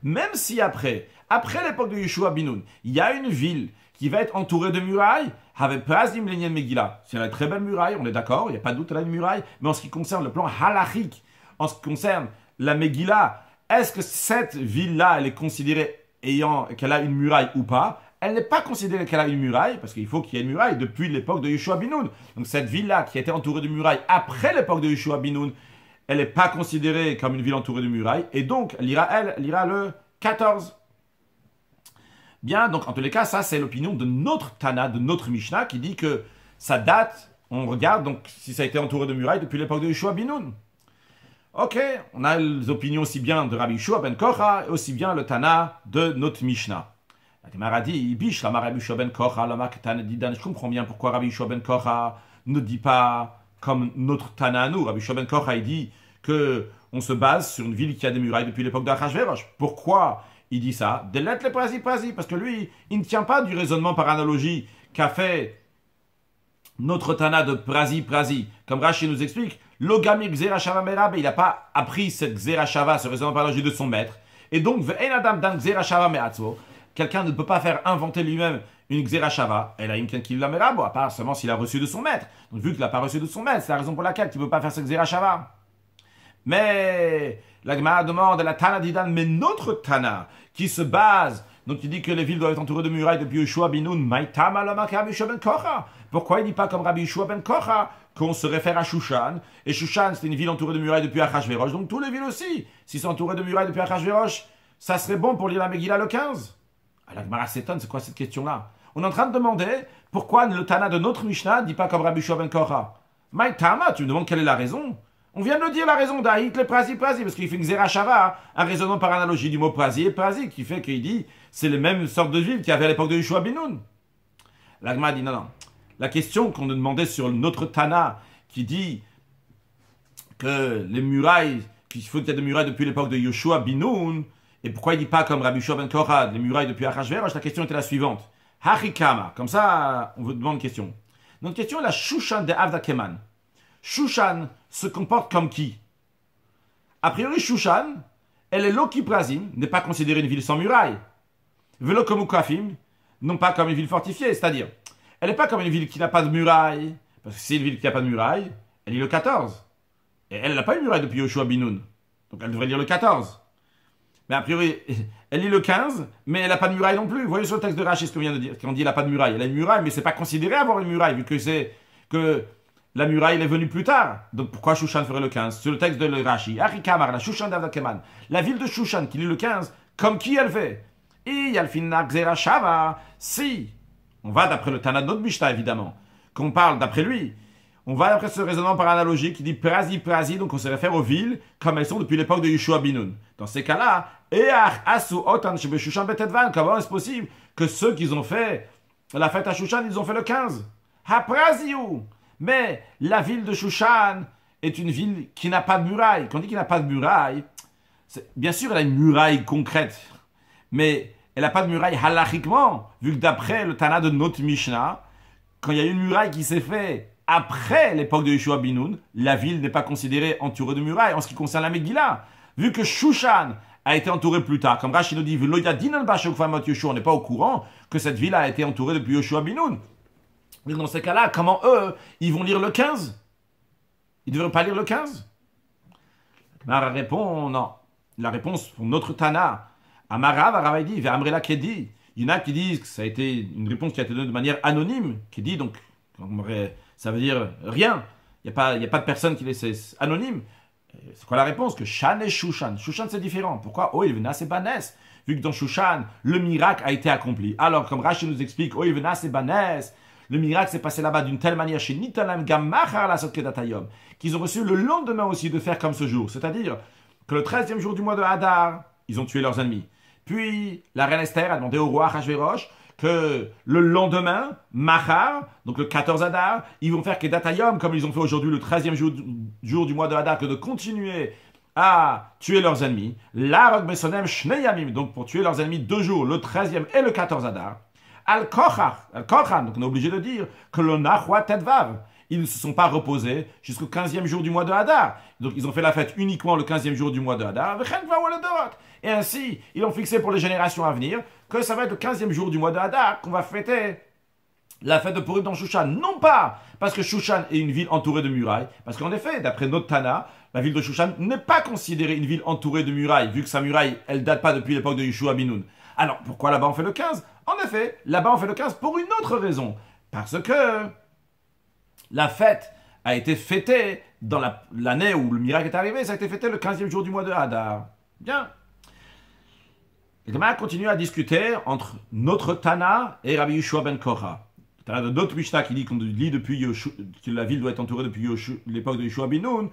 même si après l'époque de Yeshua Binoun, il y a une ville qui va être entourée de murailles, avec Prazim Lenyen Megillah. C'est une très belle muraille, on est d'accord, il n'y a pas de doute, elle a une muraille, mais en ce qui concerne le plan halachique, en ce qui concerne la Megillah, est-ce que cette ville-là, elle est considérée qu'elle a une muraille ou pas? Elle n'est pas considérée qu'elle a une muraille, parce qu'il faut qu'il y ait une muraille depuis l'époque de Yeshua Binoun. Donc cette ville-là, qui a été entourée de murailles après l'époque de Yeshua Binoun, elle n'est pas considérée comme une ville entourée de murailles, et donc elle ira le 14. Bien, donc en tous les cas, ça c'est l'opinion de notre Tana, de notre Mishnah, qui dit que ça date, on regarde donc si ça a été entouré de murailles depuis l'époque de Yeshua Binoun. Ok, on a les opinions aussi bien de Rabbi Yeshua ben Kocha, et aussi bien le Tana de notre Mishnah. La Gemara dit, Bish, la Rabbi Yeshua ben Kocha, la Tana dit, je comprends bien pourquoi Rabbi Yeshua ben Kocha ne dit pas comme notre Tana à nous. Rabbi Yeshua ben Kocha, il dit que on se base sur une ville qui a des murailles depuis l'époque d'Achashverosh. Pourquoi il dit ça? Delet le prasi, parce que lui, il ne tient pas du raisonnement par analogie qu'a fait notre Tana de prasi. Comme Rashi nous explique, l'ogami Xerashava Merabe, il n'a pas appris cette Xerashava, ce raisonnement par analogie de son maître. Et donc, Ve'en Adam Dan Xerashava Me'atzvo, quelqu'un ne peut pas faire inventer lui-même une Xerashava, elle a une qui la Merabo, à part seulement s'il a reçu de son maître. Donc, vu qu'il n'a pas reçu de son maître, c'est la raison pour laquelle il ne peut pas faire cette Xerashava. Mais la Gemara demande à la Tana d'Idan, mais notre Tana, qui se base, donc il dit que les villes doivent être entourées de murailles depuis Yoshua bin Nun, Maïtama Lama Rabbi Yoshua ben Kocha. Pourquoi il ne dit pas comme Rabbi Yoshua ben Kocha, qu'on se réfère à Shushan, et Shushan c'est une ville entourée de murailles depuis Achashverosh, donc toutes les villes aussi, s'ils sont entourées de murailles depuis Achashverosh, ça serait bon pour lire la Megillah le 15. Alors la Gemara s'étonne, c'est quoi cette question-là? On est en train de demander pourquoi le Tana de notre Mishnah ne dit pas comme Rabbi Yoshua ben Kocha. Maïtama, tu me demandes quelle est la raison? On vient de le dire, la raison d'Aït, le prasi, parce qu'il fait une Xerashava, un raisonnement par analogie du mot prasi et prasi, qui fait qu'il dit c'est les mêmes sortes de villes qu'il y avait à l'époque de Yoshua bin Nun. L'Agma dit non. La question qu'on nous demandait sur notre Tana, qui dit que les murailles, qu'il faut qu'il y ait des murailles depuis l'époque de Yoshua bin Nun, et pourquoi il ne dit pas comme Rabbi Yoshua ben Kocha, les murailles depuis Achashverosh, la question était la suivante. Hachikama, comme ça, on vous demande une question. Notre question est la Shushan de Avda Keman. Shushan se comporte comme qui? A priori, Shushan, elle est Lokiprazim, n'est pas considérée une ville sans murailles. Velokomukafim, non pas comme une ville fortifiée, c'est-à-dire, elle n'est pas comme une ville qui n'a pas de murailles, parce que c'est une ville qui n'a pas de murailles, elle lit le 14. Et elle n'a pas une muraille depuis Yoshua bin Nun, donc elle devrait lire le 14. Mais a priori, elle lit le 15, mais elle n'a pas de muraille non plus. Vous voyez sur le texte de Rashi ce qu'on vient de dire, quand on dit elle n'a pas de muraille. Elle a une muraille, mais c'est pas considéré avoir une muraille, vu que c'est que la muraille elle est venue plus tard. Donc pourquoi Shushan ferait le 15? Sur le texte de Rashi, Arikamar, la Shushan d'Avdakeman, la ville de Shushan qui lit le 15, comme qui elle fait? Et Yalfina Xerashava, si, on va d'après le Tana de notre Mishnah évidemment, qu'on parle d'après lui, on va d'après ce raisonnement par analogie qui dit prasi, donc on se réfère aux villes comme elles sont depuis l'époque de Yoshua bin Nun. Dans ces cas-là, comment est-ce possible que ceux qui ont fait la fête à Shushan, ils ont fait le 15? Ha-prasiou. Mais la ville de Shushan est une ville qui n'a pas de muraille. Quand on dit qu'il n'a pas de muraille, bien sûr elle a une muraille concrète, mais elle n'a pas de muraille halachiquement, vu que d'après le Tana de notre Mishnah, quand il y a une muraille qui s'est faite après l'époque de Yoshua bin Nun, la ville n'est pas considérée entourée de murailles en ce qui concerne la Megillah. Vu que Shushan a été entourée plus tard, comme Rashi nous dit, on n'est pas au courant que cette ville a été entourée depuis Yoshua bin Nun. Mais dans ces cas-là, comment eux, ils vont lire le 15? Ils ne devraient pas lire le 15? Mara répond, non. La réponse pour notre Tana, Amarav, Arav dit, Ve'amrela Kedi. Il y en a qui disent que ça a été une réponse qui a été donnée de manière anonyme, qui dit donc, ça veut dire rien. Il n'y a pas de personne qui laisse anonyme. C'est quoi la réponse? Que Shan et Shushan. Shushan c'est différent. Pourquoi? Oh, il venas et Banes. Vu que dans Shushan, le miracle a été accompli. Alors, comme Rashi nous explique, oh, il venas et Banes. Le miracle s'est passé là-bas d'une telle manière chez Nitalam Gammachar la Sotkedatayom, qu'ils ont reçu le lendemain aussi de faire comme ce jour. C'est-à-dire que le 13e jour du mois de Hadar, ils ont tué leurs ennemis. Puis, la reine Esther a demandé au roi Achashverosh que le lendemain, Machar, donc le 14 Hadar, ils vont faire Kedatayom, comme ils ont fait aujourd'hui le 13e jour du mois de Hadar, que de continuer à tuer leurs ennemis. La Rog Besonem Shneyamim, donc pour tuer leurs ennemis 2 jours, le 13e et le 14 Hadar. Al-Kochan, donc on est obligé de dire que le Nachwa Tedvav, ils ne se sont pas reposés jusqu'au 15e jour du mois de Hadar. Donc ils ont fait la fête uniquement le 15e jour du mois de Hadar. Et ainsi, ils ont fixé pour les générations à venir que ça va être le 15e jour du mois de Hadar qu'on va fêter la fête de Purim dans Shushan. Non pas parce que Shushan est une ville entourée de murailles, parce qu'en effet, d'après notre Tana, la ville de Shushan n'est pas considérée une ville entourée de murailles, vu que sa muraille, elle date pas depuis l'époque de Yoshua bin Nun. Alors, pourquoi là-bas on fait le 15? En effet, là-bas on fait le 15 pour une autre raison. Parce que la fête a été fêtée dans l'année où le miracle est arrivé, ça a été fêté le 15e jour du mois de Hadar. Bien. Et le Gemara continue à discuter entre notre Tana et Rabbi Yoshua ben Kocha. Le Tana de notre Mishnah qui dit qu'on lit depuis que la ville doit être entourée depuis l'époque de Yoshua bin Nun,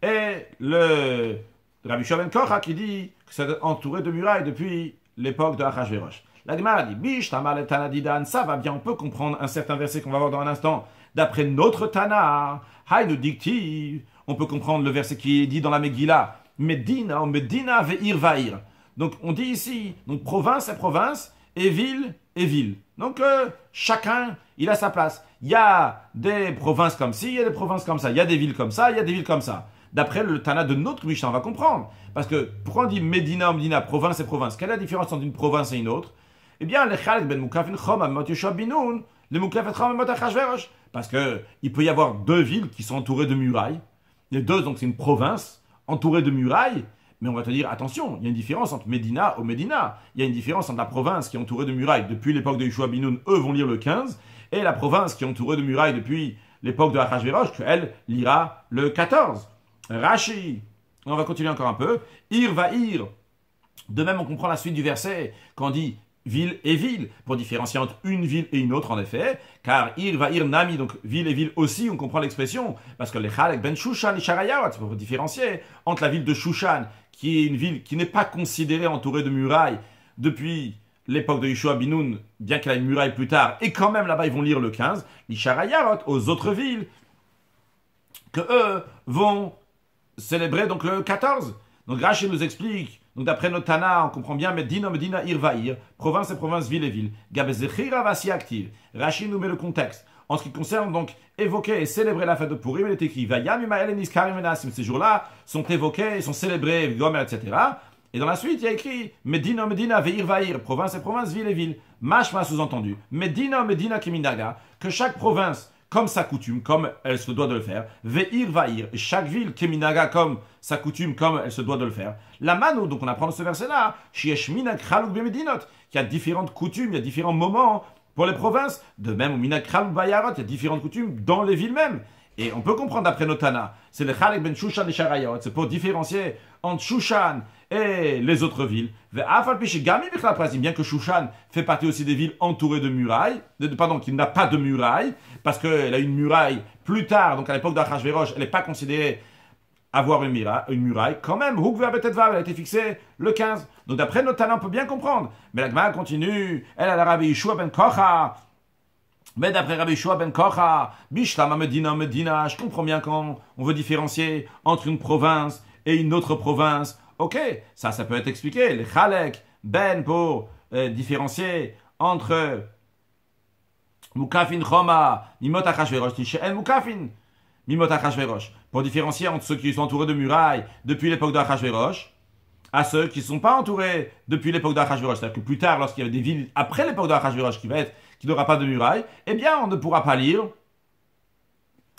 et le Rabbi Yoshua ben Kocha qui dit que c'est entouré de murailles depuis l'époque de Achashverosh. La Gemara dit, Bish, Tamar le Tana Didan, ça va bien, on peut comprendre un certain verset qu'on va voir dans un instant. D'après notre Tana, Hay nous dictive, on peut comprendre le verset qui est dit dans la Megillah, Medina ou Medina ve'ir va'ir. Donc on dit ici, donc province est province, et ville est ville. Donc chacun, il a sa place. Il y a des provinces comme ci, il y a des provinces comme ça. Il y a des villes comme ça, il y a des villes comme ça. D'après le Tana de notre Mishnah, on va comprendre. Parce que pourquoi on dit Medina ou Medina, province et province? Quelle est la différence entre une province et une autre? Eh bien, le Chalek ben Mukafin Chom Mot Yoshua Binoun, le Mukafin Chom Mot Achashverosh. Parce qu'il peut y avoir deux villes qui sont entourées de murailles. Les deux, donc c'est une province entourée de murailles. Mais on va te dire, attention, il y a une différence entre Médina ou Médina. Il y a une différence entre la province qui est entourée de murailles depuis l'époque de Yoshua Binoun, eux vont lire le 15, et la province qui est entourée de murailles depuis l'époque de Achashverosh, qu'elle lira le 14. Rashi, on va continuer encore un peu. Ir va ir. De même, on comprend la suite du verset quand on dit ville et ville, pour différencier entre une ville et une autre, en effet, car ir va ir nami, donc ville et ville aussi, on comprend l'expression, parce que les Chalek ben Shushan et Sharayawat, c'est pour différencier entre la ville de Shushan, qui est une ville qui n'est pas considérée entourée de murailles depuis l'époque de Yoshua Binoun, bien qu'elle ait une muraille plus tard, et quand même là-bas ils vont lire le 15, les Sharayawat, aux autres villes, que eux vont célébrer donc le 14. Donc Rashi nous explique, donc d'après notre Tana, on comprend bien Medina, Medina, Ir va ir, province et province, ville et ville. Gabezechira va si active. Rashi nous met le contexte. En ce qui concerne donc évoquer et célébrer la fête de Purim, il est écrit Vayam Imael Niskarim Menasim. Ces jours-là sont évoqués, sont célébrés, Gomer, etc. Et dans la suite, il y a écrit Medina, Medina, Veir va ir, province et province, ville et ville. Mashma sous-entendu. Medina, Medina, Kiminaga, que chaque province, comme sa coutume, comme elle se doit de le faire, Ve'ir va'ir, et chaque ville, Keminaga, comme sa coutume, comme elle se doit de le faire. La mano, donc on apprend ce verset-là, Shiesh Minak Chaluk Bemedinot, qu'il y a différentes coutumes, il y a différents moments pour les provinces. De même, au Minak Chaluk Bayarot, il y a différentes coutumes dans les villes mêmes. Et on peut comprendre d'après Notana, c'est le Chalek ben Shushan et Sharayot, c'est pour différencier entre Shushan et les autres villes. Bien que Shushan fait partie aussi des villes entourées de murailles, qui n'a pas de murailles, parce qu'elle a une muraille plus tard, donc à l'époque d'Achashverosh, elle n'est pas considérée avoir une muraille. Quand même, elle a été fixée le 15. Donc d'après Notana, on peut bien comprendre. Mais la Gemara continue, elle a la Rabbi Yeshua ben Kocha. Mais d'après Rabbi Yeshua ben Kocha, Bishlama Medina, Medina, je comprends bien quand on veut différencier entre une province et une autre province. Ok, ça peut être expliqué. Les Chalek, Ben, pour différencier entre Mukafin Choma, Mimot Achashverosh, Tishen Mukafin, Mimot Achashverosh. Pour différencier entre ceux qui sont entourés de murailles depuis l'époque d'Achashverosh, à ceux qui ne sont pas entourés depuis l'époque d'Achashverosh. C'est-à-dire que plus tard, lorsqu'il y avait des villes après l'époque d'Achashverosh qui n'aura pas de muraille, eh bien, on ne pourra pas lire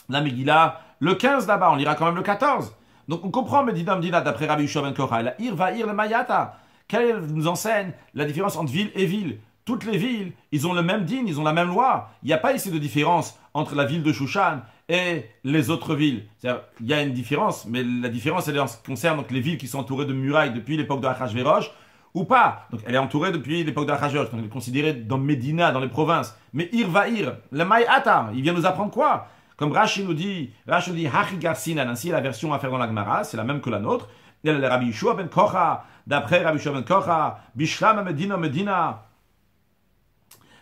la Megillah le 15 là-bas, on lira quand même le 14. Donc on comprend Medina Medina d'après Rabbi Yeshua ben Kocha. La Ir va ir le Mayata. Quelle nous enseigne la différence entre ville et ville? Toutes les villes, ils ont le même din, ils ont la même loi. Il n'y a pas ici de différence entre la ville de Shushan et les autres villes. C'est-à-dire, il y a une différence, mais la différence, elle concerne donc les villes qui sont entourées de murailles depuis l'époque de Achashverosh, ou pas. Donc elle est entourée depuis l'époque de Achashverosh, donc elle est considérée dans Médina, dans les provinces. Mais Ir va ir, le Mayata, il vient nous apprendre quoi? Comme Rashi nous dit Hachi Garsinan, ainsi la version à faire dans la Gemara, c'est la même que la nôtre. Il y a le Rabbi Yeshua ben Kocha, d'après Rabbi Yeshua ben Kocha, Bishlam Medina Medina.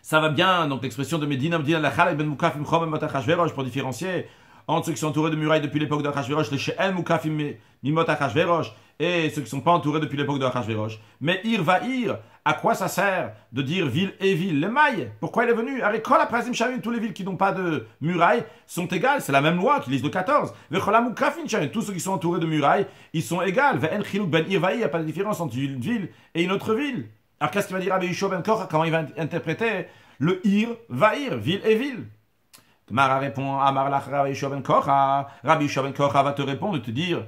Ça va bien, donc l'expression de Medina Medina, la Chalek ben Mukafim Chom Mot Achashverosh, pour différencier entre ceux qui sont entourés de murailles depuis l'époque de Achashverosh, les She'en Mukafim Mimot Achashverosh, et ceux qui ne sont pas entourés depuis l'époque de Achashverosh. Mais Ir va ir, à quoi ça sert de dire ville et ville? Les mailles, pourquoi il est venu? Arikola Prazim Shavim, toutes les villes qui n'ont pas de murailles sont égales, c'est la même loi qui lise le 14. Vechola Mukafin Shavim, tous ceux qui sont entourés de murailles, ils sont égales. Ve'en Chiluk ben Ir va ir, il n'y a pas de différence entre une ville et une autre ville. Alors qu'est-ce qu'il va dire Rabbi Yeshua ben Kocha? Comment il va interpréter le Ir va ir, ville et ville? Mara répond Amar lach Rabbi Yeshua ben Kocha. Rabbi Yeshua ben Kocha va te répondre et te dire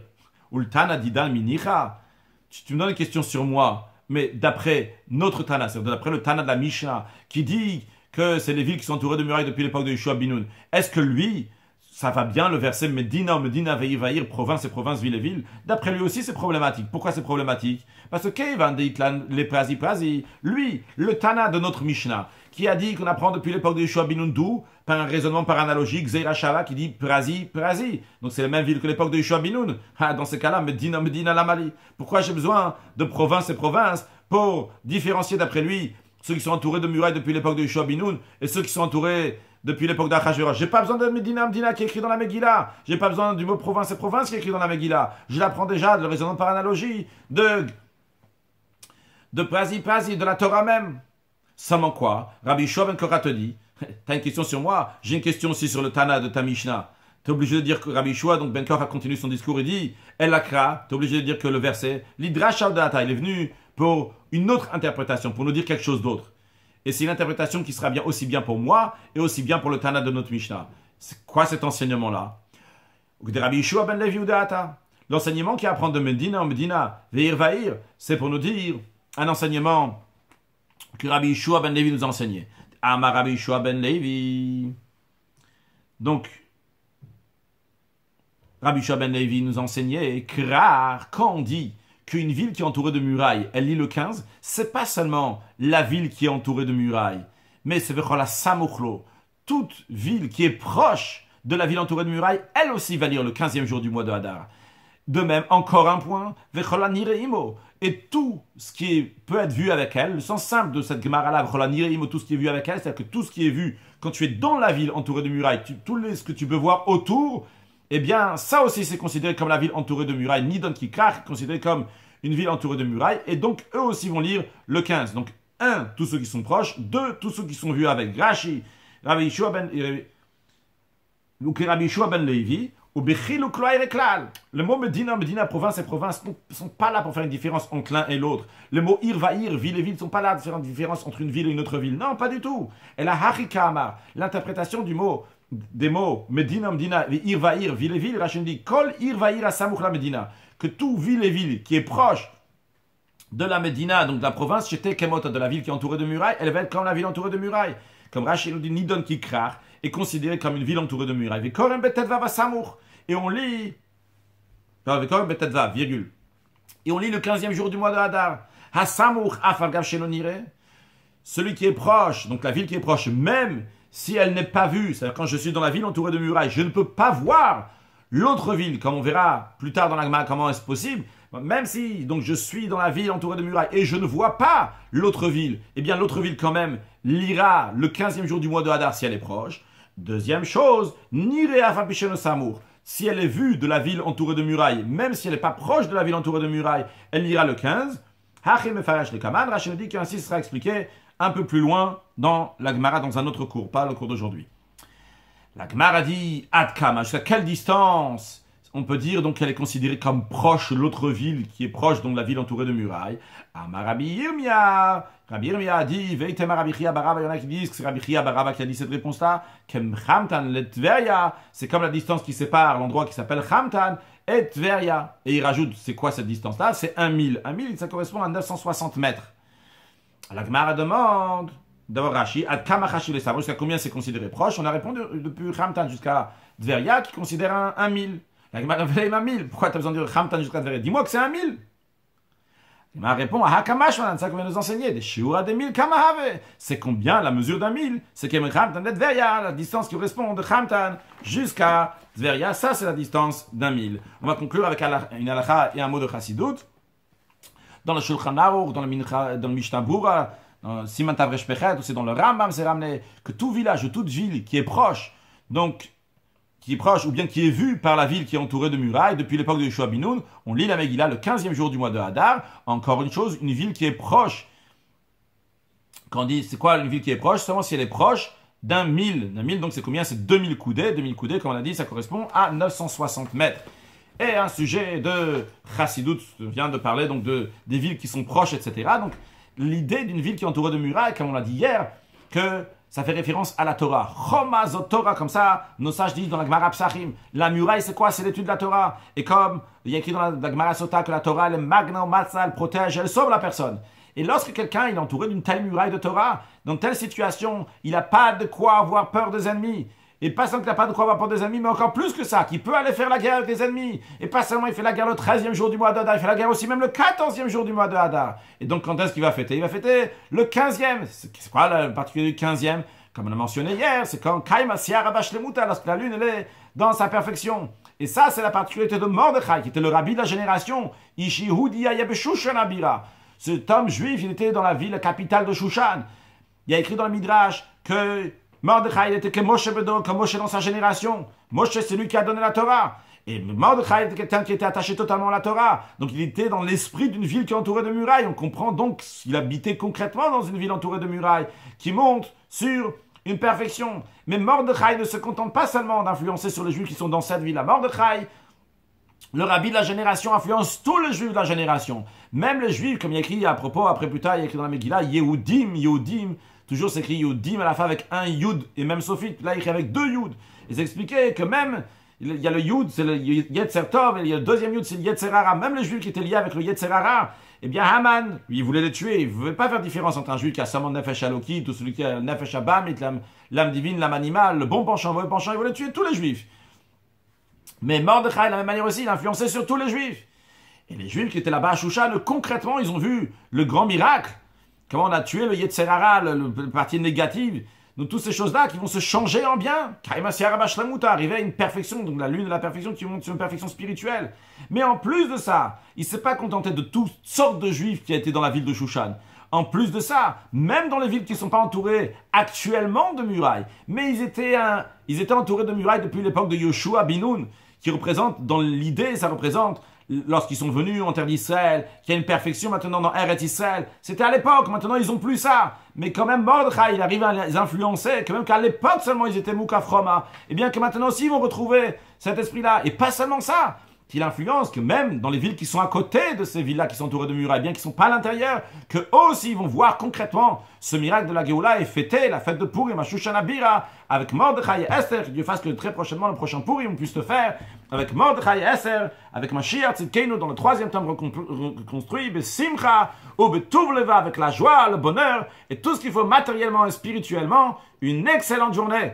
Ultana didan minicha. Tu me donnes une question sur moi, mais d'après notre Tana, c'est-à-dire d'après le Tana de la Mishnah, qui dit que c'est les villes qui sont entourées de murailles depuis l'époque de Yoshua Binoun, est-ce que lui, ça va bien le verset Medina, Medina, Veir, Vair, province et province, ville et ville? D'après lui aussi, c'est problématique. Pourquoi c'est problématique? Parce que les Prazi, lui, le Tana de notre Mishnah, qui a dit qu'on apprend depuis l'époque de Yoshua Binoun, d'où, par un raisonnement par analogie, Gzeira Shava qui dit Prazi. Donc c'est la même ville que l'époque de Yoshua Binoun. Dans ces cas-là, Medina, Medina, la Mali. Pourquoi j'ai besoin de province et province pour différencier d'après lui ceux qui sont entourés de murailles depuis l'époque de Yoshua Binoun et ceux qui sont entourés depuis l'époque d'Achashverosh. J'ai pas besoin de Medina qui est écrit dans la Megillah. J'ai pas besoin du mot province et province qui est écrit dans la Megillah. Je l'apprends déjà de le raisonnement par analogie, de Prazi, de la Torah même. Seulement quoi? Rabbi Yeshua ben Korah te dit, t'as une question sur moi, j'ai une question aussi sur le Tana de ta Mishnah. T'es obligé de dire que Rabbi Yeshua, donc Ben Korah continue son discours et dit, El Akra, t'es obligé de dire que le verset, l'Idrash Data, il est venu pour une autre interprétation, pour nous dire quelque chose d'autre. Et c'est une interprétation qui sera bien aussi bien pour moi et aussi bien pour le Tana de notre Mishnah. C'est quoi cet enseignement-là? Rabbi Yeshua ben Levi Udata. L'enseignement qui apprend de Medina en Medina, Veir Vair, c'est pour nous dire un enseignement que Rabbi Yeshua ben Levi nous a enseigné. Amar Rabbi Yeshua ben Levi. Donc, Rabbi Yeshua ben Levi nous a enseigné, Krar, quand on dit qu'une ville qui est entourée de murailles, elle lit le 15, c'est pas seulement la ville qui est entourée de murailles, mais c'est Vechola Samuchlo. Toute ville qui est proche de la ville entourée de murailles, elle aussi va lire le 15e jour du mois de Hadar. De même, encore un point, Vechola Nireimo. Et tout ce qui peut être vu avec elle, le sens simple de cette Gemara-là, Vechola Nireimo, tout ce qui est vu avec elle, c'est-à-dire que tout ce qui est vu quand tu es dans la ville entourée de murailles, ce que tu peux voir autour, eh bien, ça aussi c'est considéré comme la ville entourée de murailles. Nidon Kikrar, considéré comme une ville entourée de murailles. Et donc, eux aussi vont lire le 15. Donc, 1, tous ceux qui sont proches. 2, tous ceux qui sont vus avec Rashi, Rabbi Yeshua ben Levi, ou Bechil ou Kloai Reklal. Le mot Medina, province et province ne sont pas là pour faire une différence entre l'un et l'autre. Le mot Irvaïr, ville et ville, ne sont pas là pour faire une différence entre une ville et une autre ville. Non, pas du tout. Et la Harikama, l'interprétation des mots Medina, Irvaïr, ville et ville, Rachid dit Kol Irvaïr à Samouch la Medina. Que tout ville et ville qui est proche de la Medina, donc de la province, j'étais Kemot, de la ville qui est entourée de murailles, elle va être comme la ville entourée de murailles. Comme Rachid nous dit, Nidon Kikrar est considéré comme une ville entourée de murailles. Et on lit, virgule. Et on lit le 15e jour du mois de Hadar. Hasamour Afargav Shelonire. Celui qui est proche, donc la ville qui est proche, même si elle n'est pas vue, c'est-à-dire quand je suis dans la ville entourée de murailles, je ne peux pas voir l'autre ville, comme on verra plus tard dans la Gemara comment est-ce possible, même si donc je suis dans la ville entourée de murailles et je ne vois pas l'autre ville, eh bien l'autre ville quand même lira le 15e jour du mois de Hadar si elle est proche. Deuxième chose, Nire Afapisheno Samour. Si elle est vue de la ville entourée de murailles, même si elle n'est pas proche de la ville entourée de murailles, elle lira le 15. Hachim Efarash le Kaman, Rachel dit qu'ainsi sera expliqué un peu plus loin dans la Gemara, dans un autre cours, pas le cours d'aujourd'hui. La Gemara dit Adkama, jusqu'à quelle distance on peut dire donc qu'elle est considérée comme proche de l'autre ville qui est proche donc de la ville entourée de murailles. Amar Rabbi Yirmia. Rabbi Yirmia a dit Veitema Rabbi Chia Baraba. Il y en a qui disent que c'est Rabbi Chia Baraba qui a dit cette réponse-là. Kem Chamtan le Tveria. C'est comme la distance qui sépare l'endroit qui s'appelle Chamtan et Tveria. Et il rajoute c'est quoi cette distance-là? C'est 1 000. 1 000, ça correspond à 960 mètres. La Gemara demande. D'abord Rashi, ad kamachashi le savoir, jusqu'à combien c'est considéré proche? On a répondu depuis Chamtan jusqu'à Tveria qui considère un 1000. La Gemara répond 1000. Pourquoi tu as besoin de dire Chamtan jusqu'à Tveria? Dis-moi que c'est 1000. La Gemara répond Hakamash, c'est ça qu'on vient nous enseigner. Des shiura des 1000 kamahave. C'est combien la mesure d'un 1000? C'est comme Chamtan de Tveria, la distance qui correspond de Chamtan jusqu'à Tveria. Ça, c'est la distance d'un 1000. On va conclure avec une halakha et un mot de Chassidut. Dans le Shulchan Aruch, dans le Mishnah Bura, Siman Tavresh Pechet, aussi dans le Rambam, c'est ramené que tout village ou toute ville qui est proche, donc qui est proche ou bien qui est vue par la ville qui est entourée de murailles, depuis l'époque de Yeshua Binoun, on lit la Megillah le 15e jour du mois de Hadar. Encore une chose, une ville qui est proche. Quand on dit c'est quoi une ville qui est proche? Seulement si elle est proche d'un 1000. D'un 1000, donc c'est combien? C'est 2000 coudées. 2000 coudées, comme on a dit, ça correspond à 960 mètres. Et un sujet de Chassidut vient de parler donc des villes qui sont proches, etc. Donc l'idée d'une ville qui est entourée de murailles, comme on l'a dit hier, que ça fait référence à la Torah. Choma zot Torah, comme ça, nos sages disent dans la Gemara Psachim. La muraille, c'est quoi? C'est l'étude de la Torah. Et comme il y a écrit dans la Gemara Sota que la Torah, elle est magna matzah, elle protège, elle sauve la personne. Et lorsque quelqu'un est entouré d'une telle muraille de Torah, dans telle situation, il n'a pas de quoi avoir peur des ennemis. Et pas seulement qu'il n'a pas de quoi avoir peur des ennemis, mais encore plus que ça, qu'il peut aller faire la guerre avec des ennemis. Et pas seulement il fait la guerre le 13e jour du mois de Hadar, il fait la guerre aussi même le 14e jour du mois de Hadar. Et donc quand est-ce qu'il va fêter? Il va fêter le 15e. C'est quoi le particulier du 15e? Comme on a mentionné hier, c'est quand Kaima Siara Bashlemuta, lorsque la lune elle est dans sa perfection. Et ça, c'est la particularité de Mordechai, qui était le rabbi de la génération. Ishihudia Yabeshushan Abira. Cet homme juif, il était dans la ville capitale de Shushan. Il y a écrit dans le Midrash que Mordechai, il était que Moshe Bedor, comme Moshe dans sa génération. Moshe, c'est lui qui a donné la Torah. Et Mordechai était quelqu'un qui était attaché totalement à la Torah. Donc il était dans l'esprit d'une ville qui est entourée de murailles. On comprend donc qu'il habitait concrètement dans une ville entourée de murailles, qui monte sur une perfection. Mais Mordechai ne se contente pas seulement d'influencer sur les Juifs qui sont dans cette ville-là. Mordechai, le rabbi de la génération, influence tous les Juifs de la génération. Même les Juifs, comme il y a écrit à propos, après plus tard, il y a écrit dans la Megillah, Yehudim, toujours c'est écrit Yehudim à la fin avec un Yud, et même Sophie, là il écrit avec 2 Yud. Ils expliquaient que même, il y a le Yud, c'est le Yetzer Tov, et il y a le deuxième Yud, c'est le Yetzer Hara. Même les Juifs qui étaient liés avec le Yetzer Hara, eh bien Haman, il voulait les tuer, il ne voulait pas faire différence entre un Juif qui a seulement Nefesh Alokit, ou celui qui a Nefesh Abam, l'âme divine, l'âme animale, le bon penchant, le mauvais penchant, il voulait tuer tous les Juifs. Mais Mordechai, de la même manière aussi, il influençait sur tous les Juifs. Et les Juifs qui étaient là-bas à Shushan, concrètement, ils ont vu le grand miracle. Comment on a tué le Yetzer Hara, le parti négative. Donc toutes ces choses-là qui vont se changer en bien. Karimasiara Bashlamouta, arriver à une perfection, donc la lune de la perfection qui monte sur une perfection spirituelle. Mais en plus de ça, il ne s'est pas contenté de toutes sortes de Juifs qui étaient dans la ville de Shushan. En plus de ça, même dans les villes qui ne sont pas entourées actuellement de murailles, mais ils étaient entourés de murailles depuis l'époque de Yoshua Binoun, qui représente, dans l'idée, ça représente, lorsqu'ils sont venus en terre d'Israël, qu'il y a une perfection maintenant dans Eretz Israël. C'était à l'époque, maintenant ils n'ont plus ça. Mais quand même, Mordechai, il arrive à les influencer, quand même qu'à l'époque seulement ils étaient Moukaf Roma. Et bien que maintenant aussi ils vont retrouver cet esprit-là. Et pas seulement ça, qu'il influence que même dans les villes qui sont à côté de ces villes-là, qui sont entourées de murailles, bien qu'ils ne sont pas à l'intérieur, qu'eux aussi ils vont voir concrètement ce miracle de la Géoula et fêter la fête de Purim à Shushan Abira avec Mordechai et Esther, que Dieu fasse que très prochainement, le prochain Purim, on puisse le faire avec Mordechai et Esther, avec Mashiach Tzidkeinu dans le 3e temple reconstruit, Besimcha, ou Betuvleva avec la joie, le bonheur et tout ce qu'il faut matériellement et spirituellement. Une excellente journée.